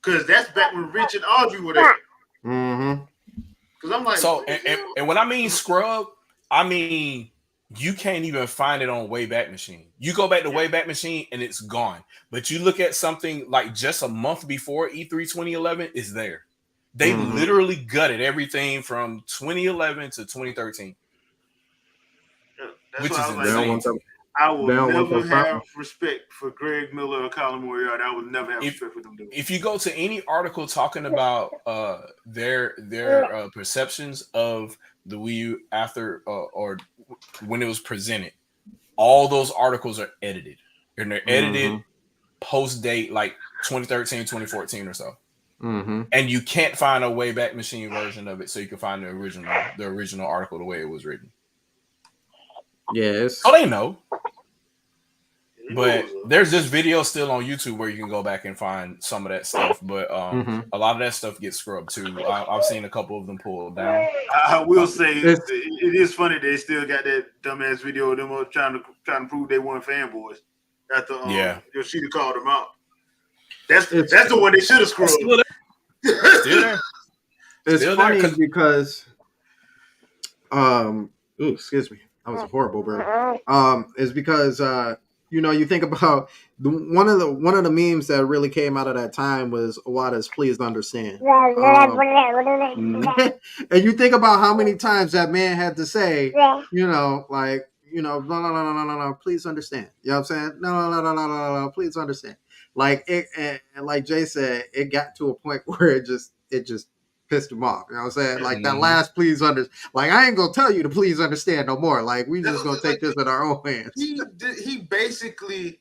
because that's back when Rich and Audrey were there. Because I'm like, so and when I mean scrub, I mean you can't even find it on Wayback Machine. You go back to Wayback Machine and it's gone. But you look at something like just a month before E3 2011, it's there. They literally gutted everything from 2011 to 2013. That's which what is I was insane. Like, I will never have respect for Greg Miller or Colin Moriarty. I would never have respect for them. If you go to any article talking about their perceptions of the Wii U after or when it was presented, all those articles are edited. And they're edited post date like 2013, 2014 or so. And you can't find a Wayback Machine version of it, so you can find the original article the way it was written. Yes. Oh, they know. But there's this video still on YouTube where you can go back and find some of that stuff. But a lot of that stuff gets scrubbed too. I've seen a couple of them pulled down. I will say it is funny they still got that dumbass video of them trying to prove they weren't fanboys. After Yoshida called them out. That's the one they should have scrubbed. Still there. It's funny because excuse me. That was a horrible burp. Is because you think about one of the memes that really came out of that time was Iwata's "Please Understand," and you think about how many times that man had to say, no, please understand. You know what I'm saying? No, please understand. Like it, and like Jay said, it got to a point where it just pissed him off. You know what I'm saying? Like that last please understand. Like I ain't gonna tell you to please understand no more. Like we just gonna take this in our own hands. He basically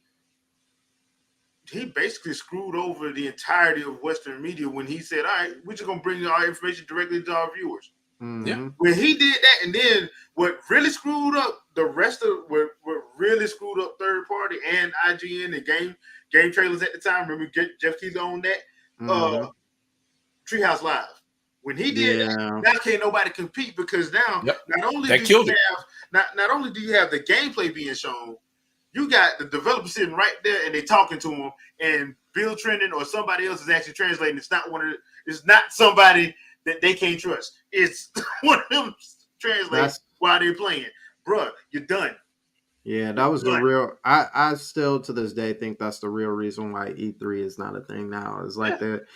screwed over the entirety of Western media when he said, "All right, we're just gonna bring our information directly to our viewers." Yeah. When he did that, and then what really screwed up the rest of what really screwed up third party and IGN and game trailers at the time. Remember Jeff Keighley on that Treehouse Live. When he did that, now can't nobody compete because now not only do you have the gameplay being shown, you got the developer sitting right there and they talking to him, and Bill Trendon or somebody else is actually translating. It's not somebody that they can't trust. It's one of them translating while they're playing. Bruh, you're done. Yeah, that was the real. I still to this day think that's the real reason why E3 is not a thing now. It's like the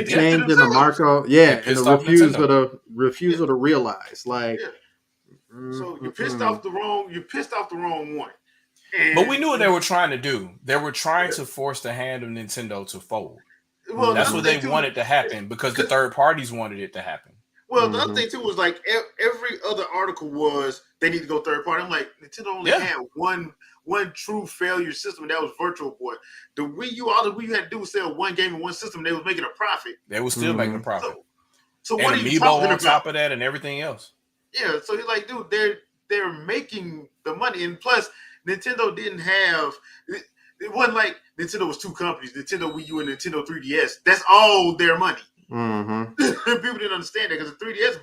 change in the Marco, and the refusal to realize. Like, so you're pissed off the wrong one. But we knew what they were trying to do. They were trying to force the hand of Nintendo to fold. Well, that's what they wanted to happen because the third parties wanted it to happen. Well, the other thing too was like every other article was they need to go third party. I'm like, Nintendo only had one true failure system, and that was Virtual Boy. The Wii U, all the Wii U had to do was sell one game and one system. They was making a profit. They were still making a profit. So what are you Amiibo talking on top of that and everything else? Yeah, so he's like, dude, they're making the money, and plus Nintendo didn't have. It wasn't like Nintendo was two companies, Nintendo Wii U and Nintendo 3DS. That's all their money. People didn't understand that because the 3DS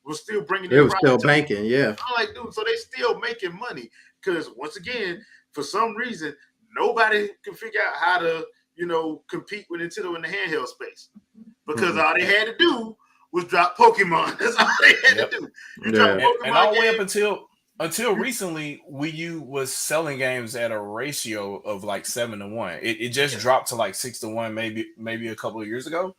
was still bringing in. It was still banking, yeah. I'm like, dude, so they still making money because once again, for some reason, nobody can figure out how to, compete with Nintendo in the handheld space because all they had to do was drop Pokemon. That's all they had to do. And all the way up until recently, Wii U was selling games at a ratio of like 7-1. It just dropped to like 6-1, maybe a couple of years ago.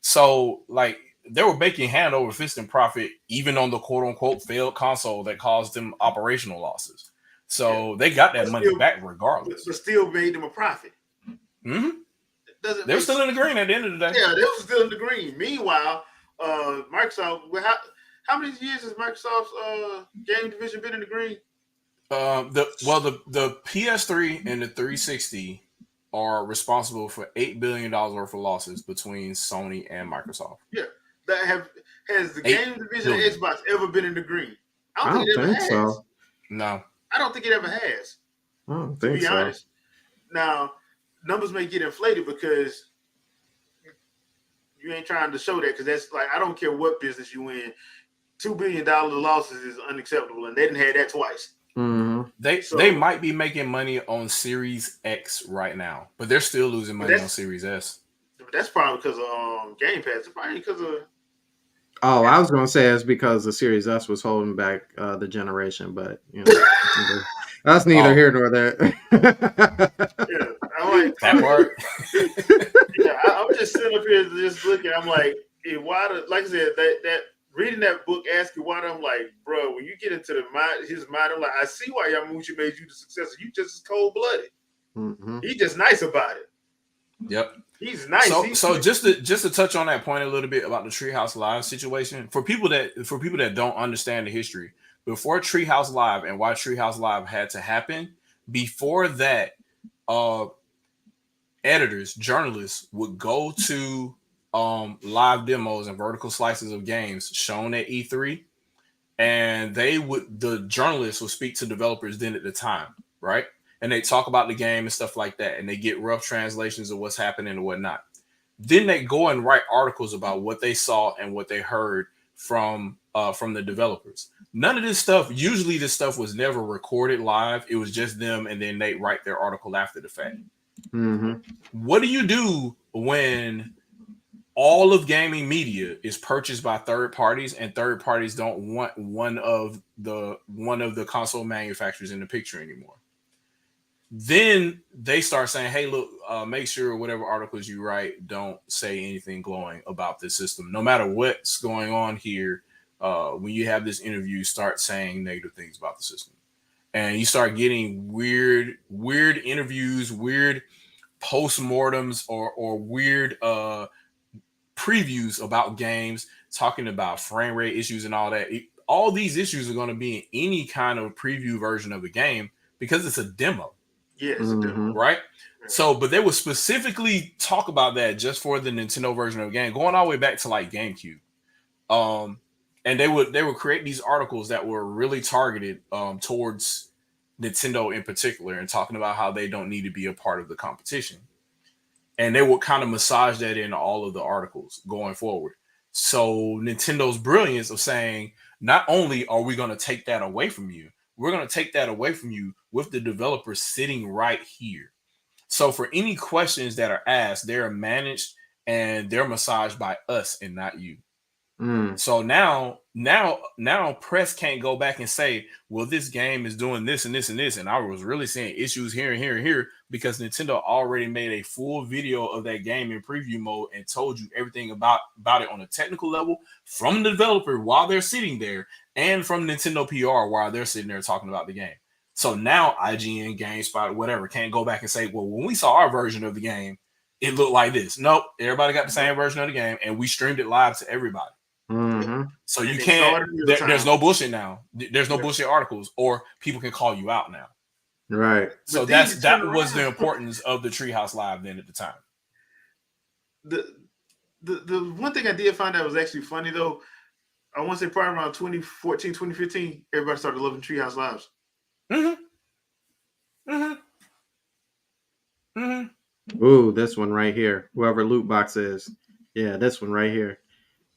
So like they were making hand over fist in profit, even on the quote unquote failed console that caused them operational losses. So they got that money back regardless. But still made them a profit. They were still in the green at the end of the day. Yeah, they were still in the green. Meanwhile, Microsoft. How many years has Microsoft's game division been in the green? The PS3 and the 360 are responsible for $8 billion worth of losses between Sony and Microsoft. Yeah, has the game division of Xbox ever been in the green? I don't think it ever has. So. No, I don't think it ever has. I don't think to be honest. Now, numbers may get inflated because You ain't trying to show that because that's like I don't care what business you in. $2 billion losses is unacceptable, and they didn't have that twice. Mm-hmm. They might be making money on Series X right now, but they're still losing money on Series S. That's probably because of Game Pass. It's probably because of. Oh, I was gonna say it's because the Series S was holding back the generation, but that's neither here nor there. Yeah, I'm like that part. Yeah, I'm just sitting up here just looking. I'm like, hey, like I said, that reading that book, asking why. I'm like, bro, when you get into his mind, I'm like, I see why Yamauchi made you the successor. You just as cold blooded. Mm-hmm. He's just nice about it. Yep. He's nice. So just to touch on that point a little bit about the Treehouse Live situation, for people that don't understand the history, before Treehouse Live and why Treehouse Live had to happen, before that, editors, journalists would go to live demos and vertical slices of games shown at E3, and the journalists would speak to developers then at the time, right? And they talk about the game and stuff like that, and they get rough translations of what's happening and whatnot. Then they go and write articles about what they saw and what they heard from the developers. None of this stuff, usually this stuff was never recorded live. It was just them, and then they write their article after the fact. Mm-hmm. What do you do when all of gaming media is purchased by third parties, and third parties don't want one of the console manufacturers in the picture anymore? Then they start saying, hey, look, make sure whatever articles you write don't say anything glowing about this system. No matter what's going on here, when you have this interview, start saying negative things about the system. And you start getting weird interviews, weird postmortems, or weird previews about games, talking about frame rate issues and all that. All these issues are going to be in any kind of preview version of a game because it's a demo. Yes, mm-hmm. Right? So, but they would specifically talk about that just for the Nintendo version of the game, going all the way back to like GameCube. And they would create these articles that were really targeted towards Nintendo in particular, and talking about how they don't need to be a part of the competition. And they would kind of massage that in all of the articles going forward. So Nintendo's brilliance of saying, not only are we going to take that away from you, we're going to take that away from you with the developers sitting right here. So for any questions that are asked, they're managed and they're massaged by us and not you. So now press can't go back and say, well, this game is doing this and this and this, and I was really seeing issues here and here and here, because Nintendo already made a full video of that game in preview mode and told you everything about it on a technical level from the developer while they're sitting there, and from Nintendo PR while they're sitting there talking about the game. So now IGN, GameSpot, whatever, can't go back and say, well, when we saw our version of the game, it looked like this. Nope, everybody got the same version of the game, and we streamed it live to everybody. Mm-hmm. So you can't. There's no bullshit now. There's no bullshit articles, or people can call you out now. Right. So that was the importance of the Treehouse Live then at the time. The one thing I did find out was actually funny though. I want to say probably around 2014, 2015, everybody started loving Treehouse Lives. Mm-hmm. Mm-hmm. Mm-hmm. Ooh, this one right here. Whoever Lootbox is. Yeah, this one right here.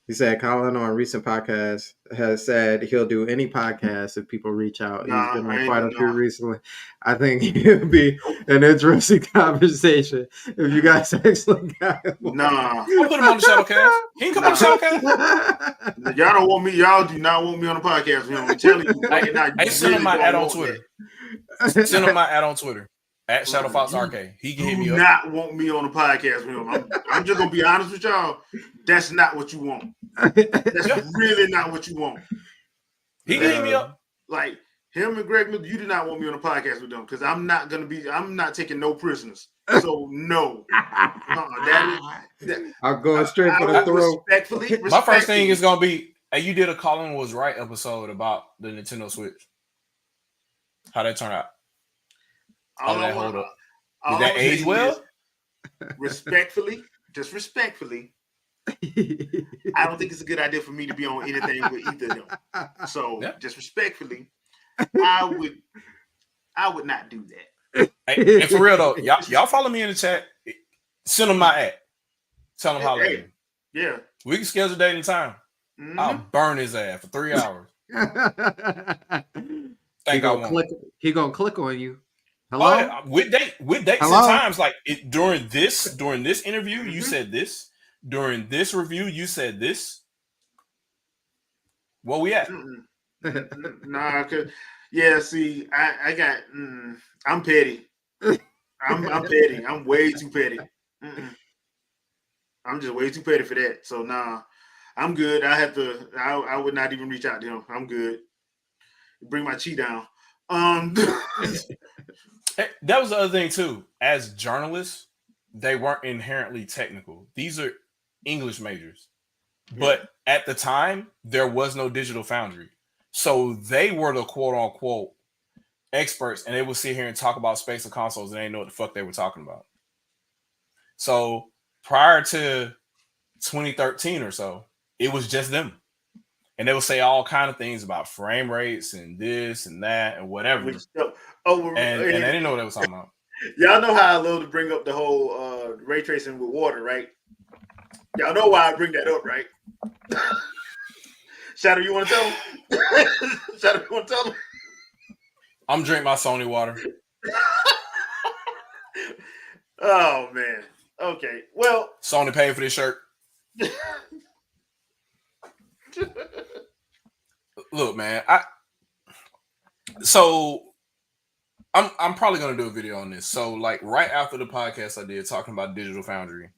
He said Colin on a recent podcast has said he'll do any podcast if people reach out. He's been on quite a few recently. I think it'll be an interesting conversation if you guys actually got him. Nah. I'll put him on the Shadowcast. He can come on the Shadowcast. Y'all don't want me. Y'all do not want me on the podcast. I'm telling you. Hey, send him my ad on Twitter. Send him my ad on Twitter. At Shadowfox Arcade. He can hit me up. Do not want me on the podcast with him. I'm just gonna be honest with y'all. That's not what you want. That's really not what you want. He can hit me up. Like him and Greg, you do not want me on the podcast with them because I'm not taking no prisoners. So no. I'm going straight for the throat. Respectfully. My first thing is gonna be, hey, you did a Colin Was Right episode about the Nintendo Switch. How'd that turn out? How did that hold up? Did that age well? Respectfully, just respectfully, I don't think it's a good idea for me to be on anything with either of them. So, just respectfully, I would not do that. Hey, and for real though, y'all follow me in the chat. Send them my ad. Tell them how they. Yeah. We can schedule a date and time. Mhm. I'll burn his ass for 3 hours. He gonna click on you. Hello? Oh, yeah. With dates Hello? and times, like during this interview, you Mhm. said this. During this review, you said this. What we at? Nah, cause yeah. See, I got. I'm petty. I'm petty. I'm way too petty. I'm just way too petty for that. So nah, I'm good. I would not even reach out to him. I'm good. Bring my chi down. That was the other thing too. As journalists, they weren't inherently technical. These are English majors. But at the time, there was no digital foundry. So they were the quote unquote experts, and they would sit here and talk about space and consoles and they didn't know what the fuck they were talking about. So prior to 2013 or so, it was just them. And they would say all kind of things about frame rates and this and that and whatever. And they didn't know what they were talking about. Y'all know how I love to bring up the whole ray tracing with water, right? Y'all know why I bring that up, right? Shadow, you want to tell him? Shadow, you want to tell him? I'm drinking my Sony water. Oh, man. Okay. Well, Sony paid for this shirt. Look, man, I'm probably gonna do a video on this. So, like, right after the podcast I did talking about Digital Foundry,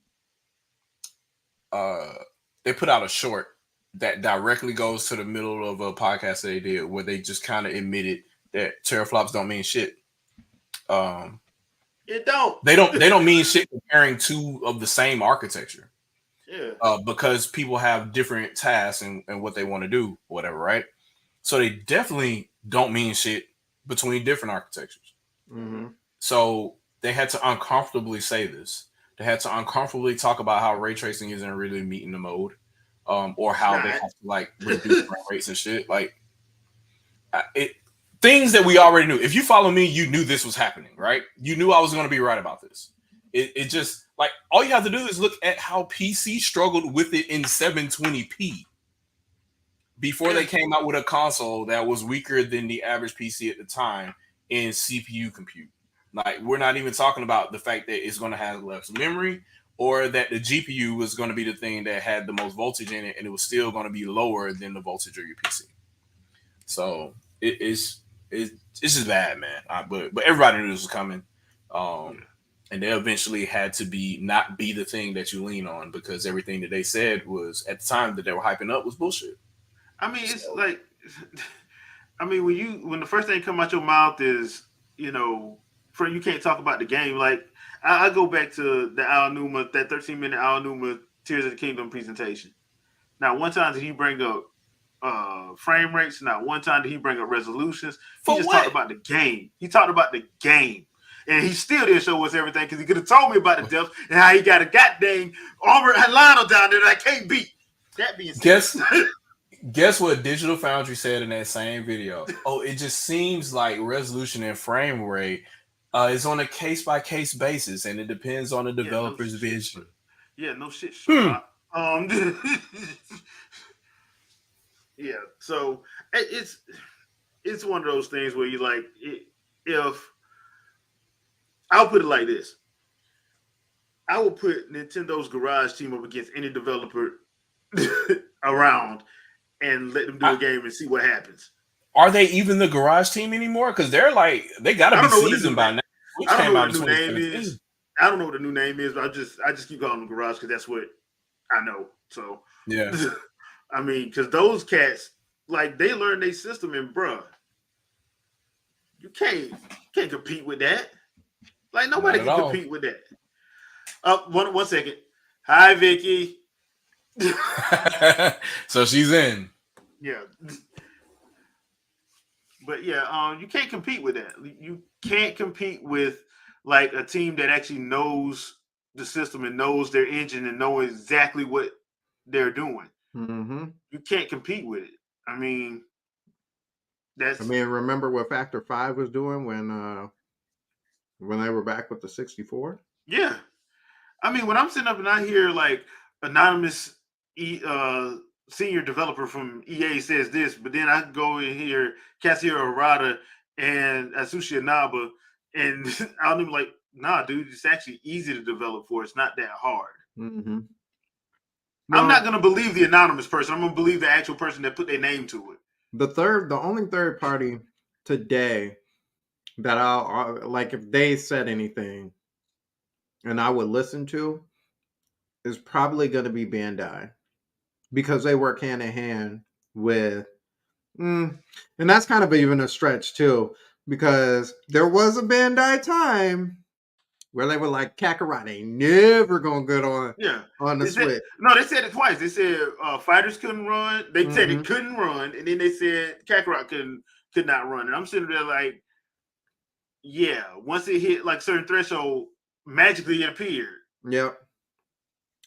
they put out a short that directly goes to the middle of a podcast that they did where they just kind of admitted that teraflops don't mean shit. It don't. They don't mean shit comparing two of the same architecture. Yeah. Because people have different tasks and what they want to do, whatever, right? So they definitely don't mean shit between different architectures. Mm-hmm. So they had to uncomfortably say this. They had to uncomfortably talk about how ray tracing isn't really meeting the mode, or how they have to like reduce frame rates and shit. Like things that we already knew. If you follow me, you knew this was happening, right? You knew I was going to be right about this. It just like all you have to do is look at how PC struggled with it in 720p before they came out with a console that was weaker than the average PC at the time in CPU compute. Like, we're not even talking about the fact that it's going to have less memory or that the GPU was going to be the thing that had the most voltage in it, and it was still going to be lower than the voltage of your PC. So it's just bad, man. But everybody knew this was coming. And they eventually had to not be the thing that you lean on, because everything that they said was at the time that they were hyping up was bullshit. I mean, it's like, I mean, when the first thing come out your mouth is, you can't talk about the game. Like, I go back to the Al Numa, that 13-minute Al Numa Tears of the Kingdom presentation. Now, one time did he bring up frame rates? Not one time did he bring up resolutions. He just talked about the game. He talked about the game. And he still didn't show us everything because he could have told me about the depth and how he got a goddamn Auburn Lionel down there that I can't beat. That being said, guess what Digital Foundry said in that same video? Oh, it just seems like resolution and frame rate is on a case-by-case basis, and it depends on the developer's vision. Yeah, no shit, Sherlock. Yeah, so it's one of those things where you like, if I'll put it like this, I will put Nintendo's garage team up against any developer around and let them do a game and see what happens. Are they even the garage team anymore? Because they got to be seasoned by now. I don't know what the new name is. I don't know what the new name is, but I just keep calling them garage because that's what I know. So yeah, I mean, because those cats, like, they learned their system, and bruh, you can't compete with that. Like, nobody can compete with that. One second. Hi, Vicky. So she's in. Yeah. But yeah, you can't compete with that. You can't compete with like a team that actually knows the system and knows their engine and know exactly what they're doing. Mm-hmm. You can't compete with it. I mean, remember what Factor 5 was doing when they were back with the 64? Yeah. I mean, when I'm sitting up and I hear like anonymous senior developer from EA says this, but then I go in here, Kazuhiro Arata and Atsushi Inaba, and I'm like, nah, dude, it's actually easy to develop for. It's not that hard. Mm-hmm. I'm not gonna believe the anonymous person. I'm gonna believe the actual person that put their name to it. The only third party today that I'll like if they said anything and I would listen to is probably going to be Bandai because they work hand in hand with, and that's kind of even a stretch too because there was a Bandai time where they were like Kakarot ain't never gonna get on the Switch. They said it twice. They said fighters couldn't run. They said it couldn't run, and then they said Kakarot could not run. And I'm sitting there like, yeah, once it hit like certain threshold, magically it appeared. Yep.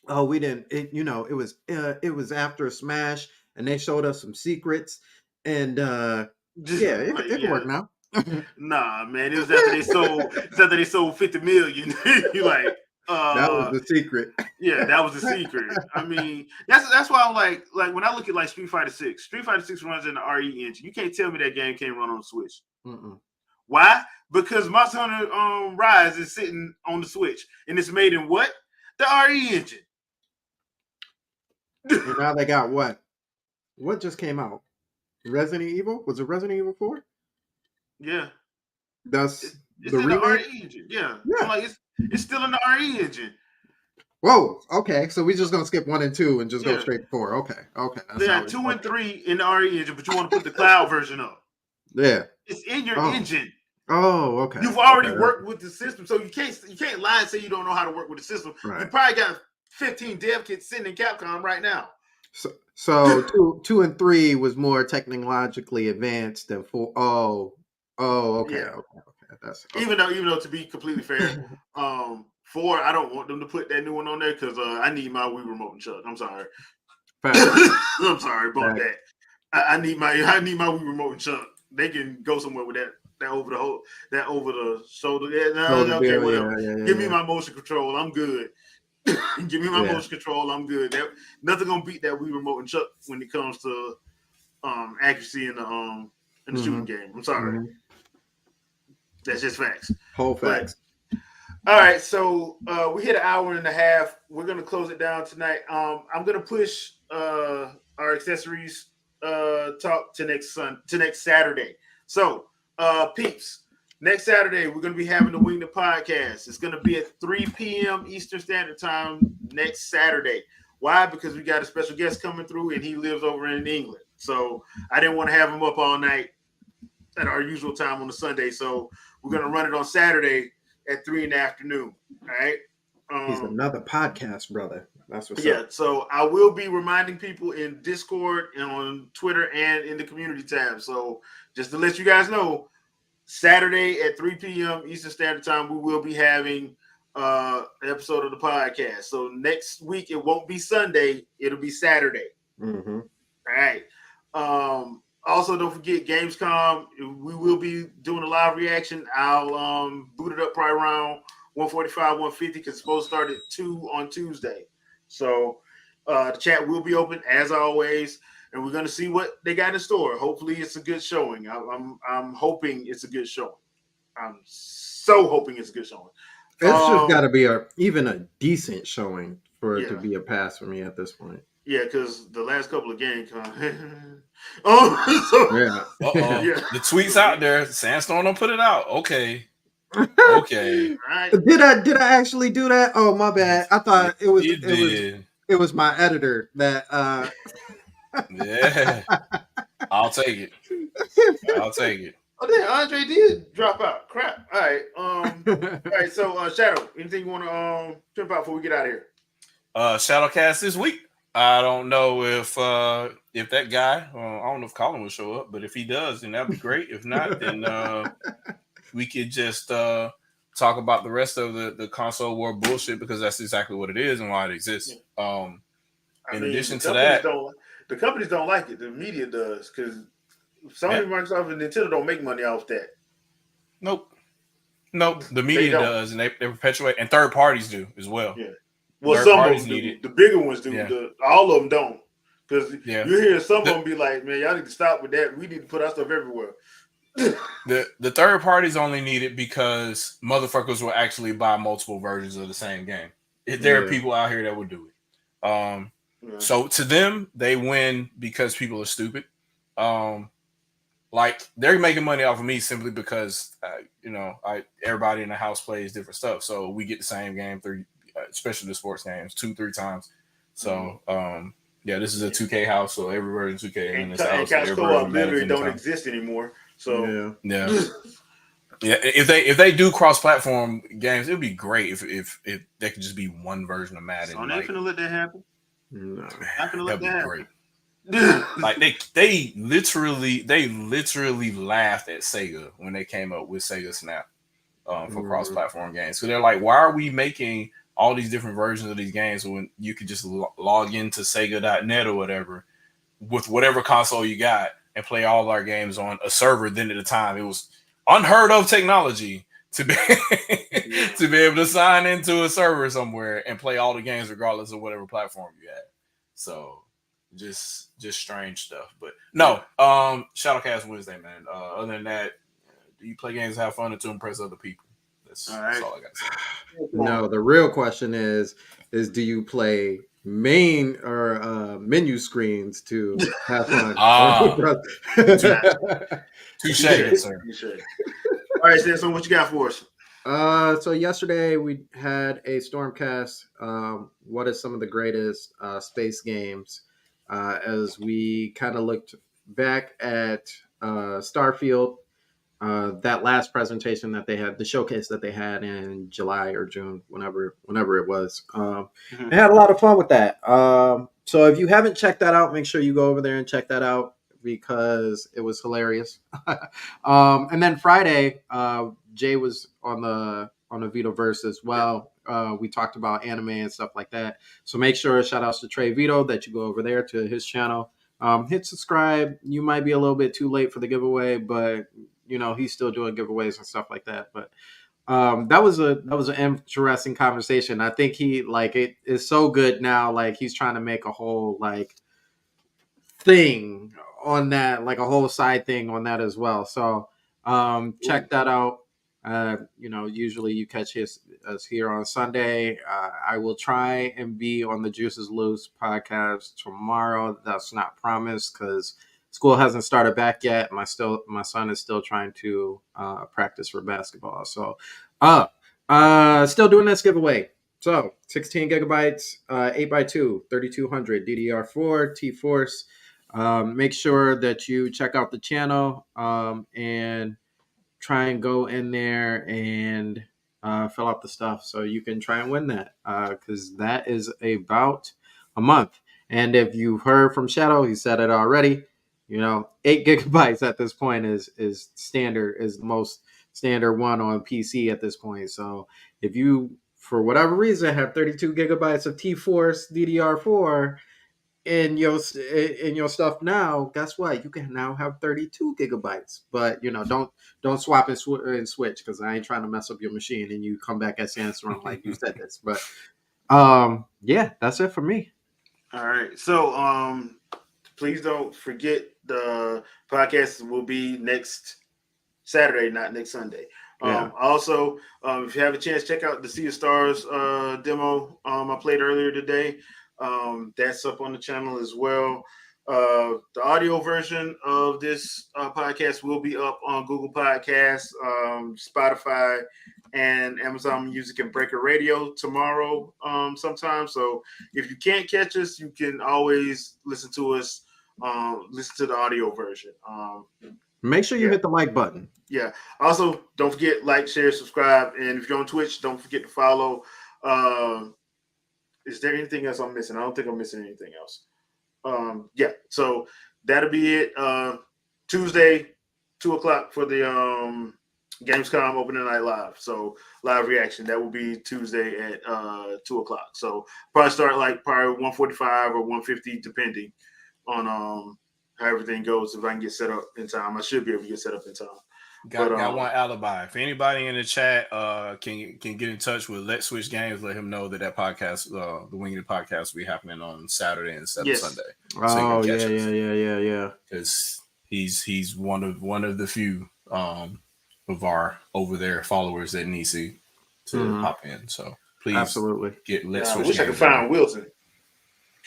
Oh, we didn't. It was after Smash, and they showed us some secrets, and it can work now. Nah, man, it was after they sold 50 million. You like that was the secret. Yeah, that was the secret. I mean, that's why I'm like when I look at like Street Fighter 6, Street Fighter 6 runs in the RE engine. You can't tell me that game can't run on the Switch. Why? Because Monster Hunter Rise is sitting on the Switch, and it's made in what? The RE engine. And now they got what? What just came out? Resident Evil? Was it Resident Evil 4? Yeah. That's it's the in remake? The RE engine. Yeah. I'm like it's still in the RE engine. Whoa. Okay. So we're just gonna skip 1 and 2 and just go straight to 4. Okay. They got 2 and 3 in the RE engine, but you want to put the cloud version up. Yeah. It's in your engine. Oh, okay. You've already worked with the system, so you can't lie and say you don't know how to work with the system. Right. You probably got 15 dev kits sitting in Capcom right now. So 2 and 3 was more technologically advanced than 4. Okay. Yeah. Okay. That's even though to be completely fair, 4 I don't want them to put that new one on there because I need my Wii remote and Chuck. I'm sorry. I'm sorry about that. I need my Wii remote and Chuck. They can go somewhere with that over the shoulder. Okay, whatever. Yeah, Give me my motion control. I'm good. Give me my motion control. I'm good. Nothing gonna beat that Wii remote and Chuck when it comes to accuracy in the shooting game. I'm sorry. That's just facts. Whole facts. All right, so we hit an hour and a half. We're gonna close it down tonight. I'm gonna push our accessories talk to next Saturday. So peeps. Next Saturday, we're going to be having the Wingin podcast. It's going to be at 3 p.m. Eastern Standard Time next Saturday. Why? Because we got a special guest coming through, and he lives over in England. So I didn't want to have him up all night at our usual time on a Sunday. So we're going to run it on Saturday at 3 in the afternoon. All right? He's another podcast, brother. That's what's up. Yeah, so I will be reminding people in Discord and on Twitter and in the community tab. So just to let you guys know, Saturday at 3 p.m. Eastern Standard Time, we will be having an episode of the podcast. So next week, it won't be Sunday. It'll be Saturday. Mm-hmm. All right. Also, don't forget Gamescom. We will be doing a live reaction. I'll boot it up probably around 1:45, 1:50 because it's supposed to start at 2 on Tuesday. So the chat will be open as always. And we're going to see what they got in store. Hopefully, it's a good showing. I'm hoping it's a good showing. I'm so hoping it's a good showing. It's just got to be even a decent showing for it to be a pass for me at this point. Yeah, because the last couple of games. The tweets out there. Sandstorm don't put it out. Okay. Right. Did I actually do that? Oh, my bad. I thought it was my editor that. Yeah, I'll take it. Oh, damn, Andre did drop out. Crap. All right. All right. So, Shadow, anything you want to trip out before we get out of here? Shadowcast this week. I don't know if that guy, I don't know if Colin will show up, but if he does, then that'd be great. If not, then we could just talk about the rest of the console war bullshit because that's exactly what it is and why it exists. In addition to that. The companies don't like it. The media does because Sony, Microsoft, and Nintendo don't make money off that. Nope. The media does, and they perpetuate, and third parties do as well. Yeah. Well, third some of parties them need do. it. The bigger ones do. Yeah. All of them don't. Because Yeah. you hear some of The- them be like, man, y'all need to stop with that. We need to put our stuff everywhere. The third parties only need it because motherfuckers will actually buy multiple versions of the same game. There are Yeah. people out here that would do it. Yeah. So to them, they win because people are stupid. Like they're making money off of me simply because everybody in the house plays different stuff, so we get the same game especially the sports games 2-3 times. So yeah, this is a 2K house, so every version 2K, and then it's a house couch every co-op version literally don't anytime. exist anymore. So Yeah. Yeah, if they do cross-platform games, it would be great if they could just be one version of Madden. I'm not gonna let that happen. No. Not gonna let That'd that be great. happen. Like they literally laughed at Sega when they came up with Sega Snap for cross-platform games. So they're like, why are we making all these different versions of these games when you could just log into Sega.net or whatever with whatever console you got and play all our games on a server? Then at the time, it was unheard of technology to be to be able to sign into a server somewhere and play all the games regardless of whatever platform you had. So just strange stuff. But no, Shadowcast Wednesday, man. Other than that, do you play games, have fun, and to impress other people? That's all I gotta say. No, the real question is do you play main or menu screens to have fun? Touche, good sir. All right, so what you got for us? So yesterday we had a Stormcast. What is some of the greatest space games? As we kind of looked back at Starfield, that last presentation that they had, the showcase that they had in July or June, whenever it was. I had a lot of fun with that. So if you haven't checked that out, make sure you go over there and check that out because it was hilarious. And then Friday, Jay was on the Vitoverse as well. We talked about anime and stuff like that. So make sure, shout outs to Trey Vito, that you go over there to his channel. Hit subscribe. You might be a little bit too late for the giveaway, but he's still doing giveaways and stuff like that. But that was an interesting conversation. I think he it is so good now. Like he's trying to make a whole thing on that, like a whole side thing on that as well. So check that out. Usually you catch us here on Sunday. I will try and be on the Juices Loose podcast tomorrow. That's not promised because school hasn't started back yet. My son is still trying to practice for basketball. So still doing this giveaway. So 16 gigabytes, 8x2, 3200 DDR4 T-Force. Make sure that you check out the channel and try and go in there and fill out the stuff so you can try and win that because that is about a month. And if you've heard from Shadow, he said it already. 8 gigabytes at this point is standard, is the most standard one on PC at this point. So if you, for whatever reason, have 32 gigabytes of T-Force DDR4 in your stuff now, guess what? You can now have 32 gigabytes. But don't swap and switch because I ain't trying to mess up your machine and you come back at Sandstorm like you said this. But yeah, that's it for me. All right. So please don't forget the podcast will be next Saturday, not next Sunday. Also, if you have a chance, check out the Sea of Stars demo I played earlier today. That's up on the channel as well. The audio version of this podcast will be up on Google Podcasts, Spotify, and Amazon Music and Breaker Radio tomorrow sometime. So if you can't catch us, you can always listen to us, listen to the audio version. Make sure you hit the like button. Yeah. Also, don't forget, like, share, subscribe. And if you're on Twitch, don't forget to follow. Is there anything else I'm missing? I don't think I'm missing anything else. Yeah. So that'll be it. Tuesday, 2:00 for the Gamescom opening night live. So live reaction. That will be Tuesday at 2:00. So probably start probably 1:45 or 1:50, depending on how everything goes. If I can get set up in time, I should be able to get set up in time. Got one alibi. If anybody in the chat can get in touch with Let's Switch Games, let him know that podcast, the Wingin podcast, will be happening on Saturday instead of Sunday. Oh yeah. Because he's one of the few of our over there followers that need to pop in. So please, absolutely get Let's Switch. I wish I could find Wilson.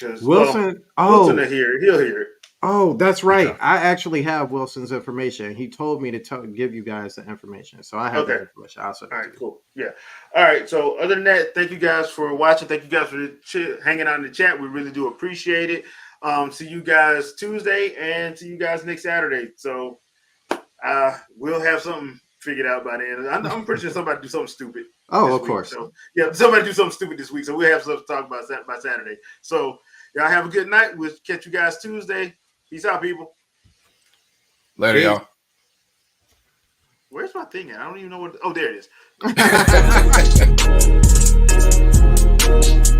Wilson, Wilson will hear it. He'll hear it. Oh, that's right. Okay. I actually have Wilson's information. He told me to give you guys the information. So I have that information. All right, cool. Yeah. All right. So other than that, thank you guys for watching. Thank you guys for hanging out in the chat. We really do appreciate it. See you guys Tuesday and see you guys next Saturday. So we'll have something figured out by then. I'm pretty sure somebody do something stupid. Oh, of course. So, yeah, somebody do something stupid this week. So we'll have stuff to talk about by Saturday. So y'all have a good night. We'll catch you guys Tuesday. Peace out, people. Later, y'all. Where's my thing at? I don't even know what. Oh, there it is.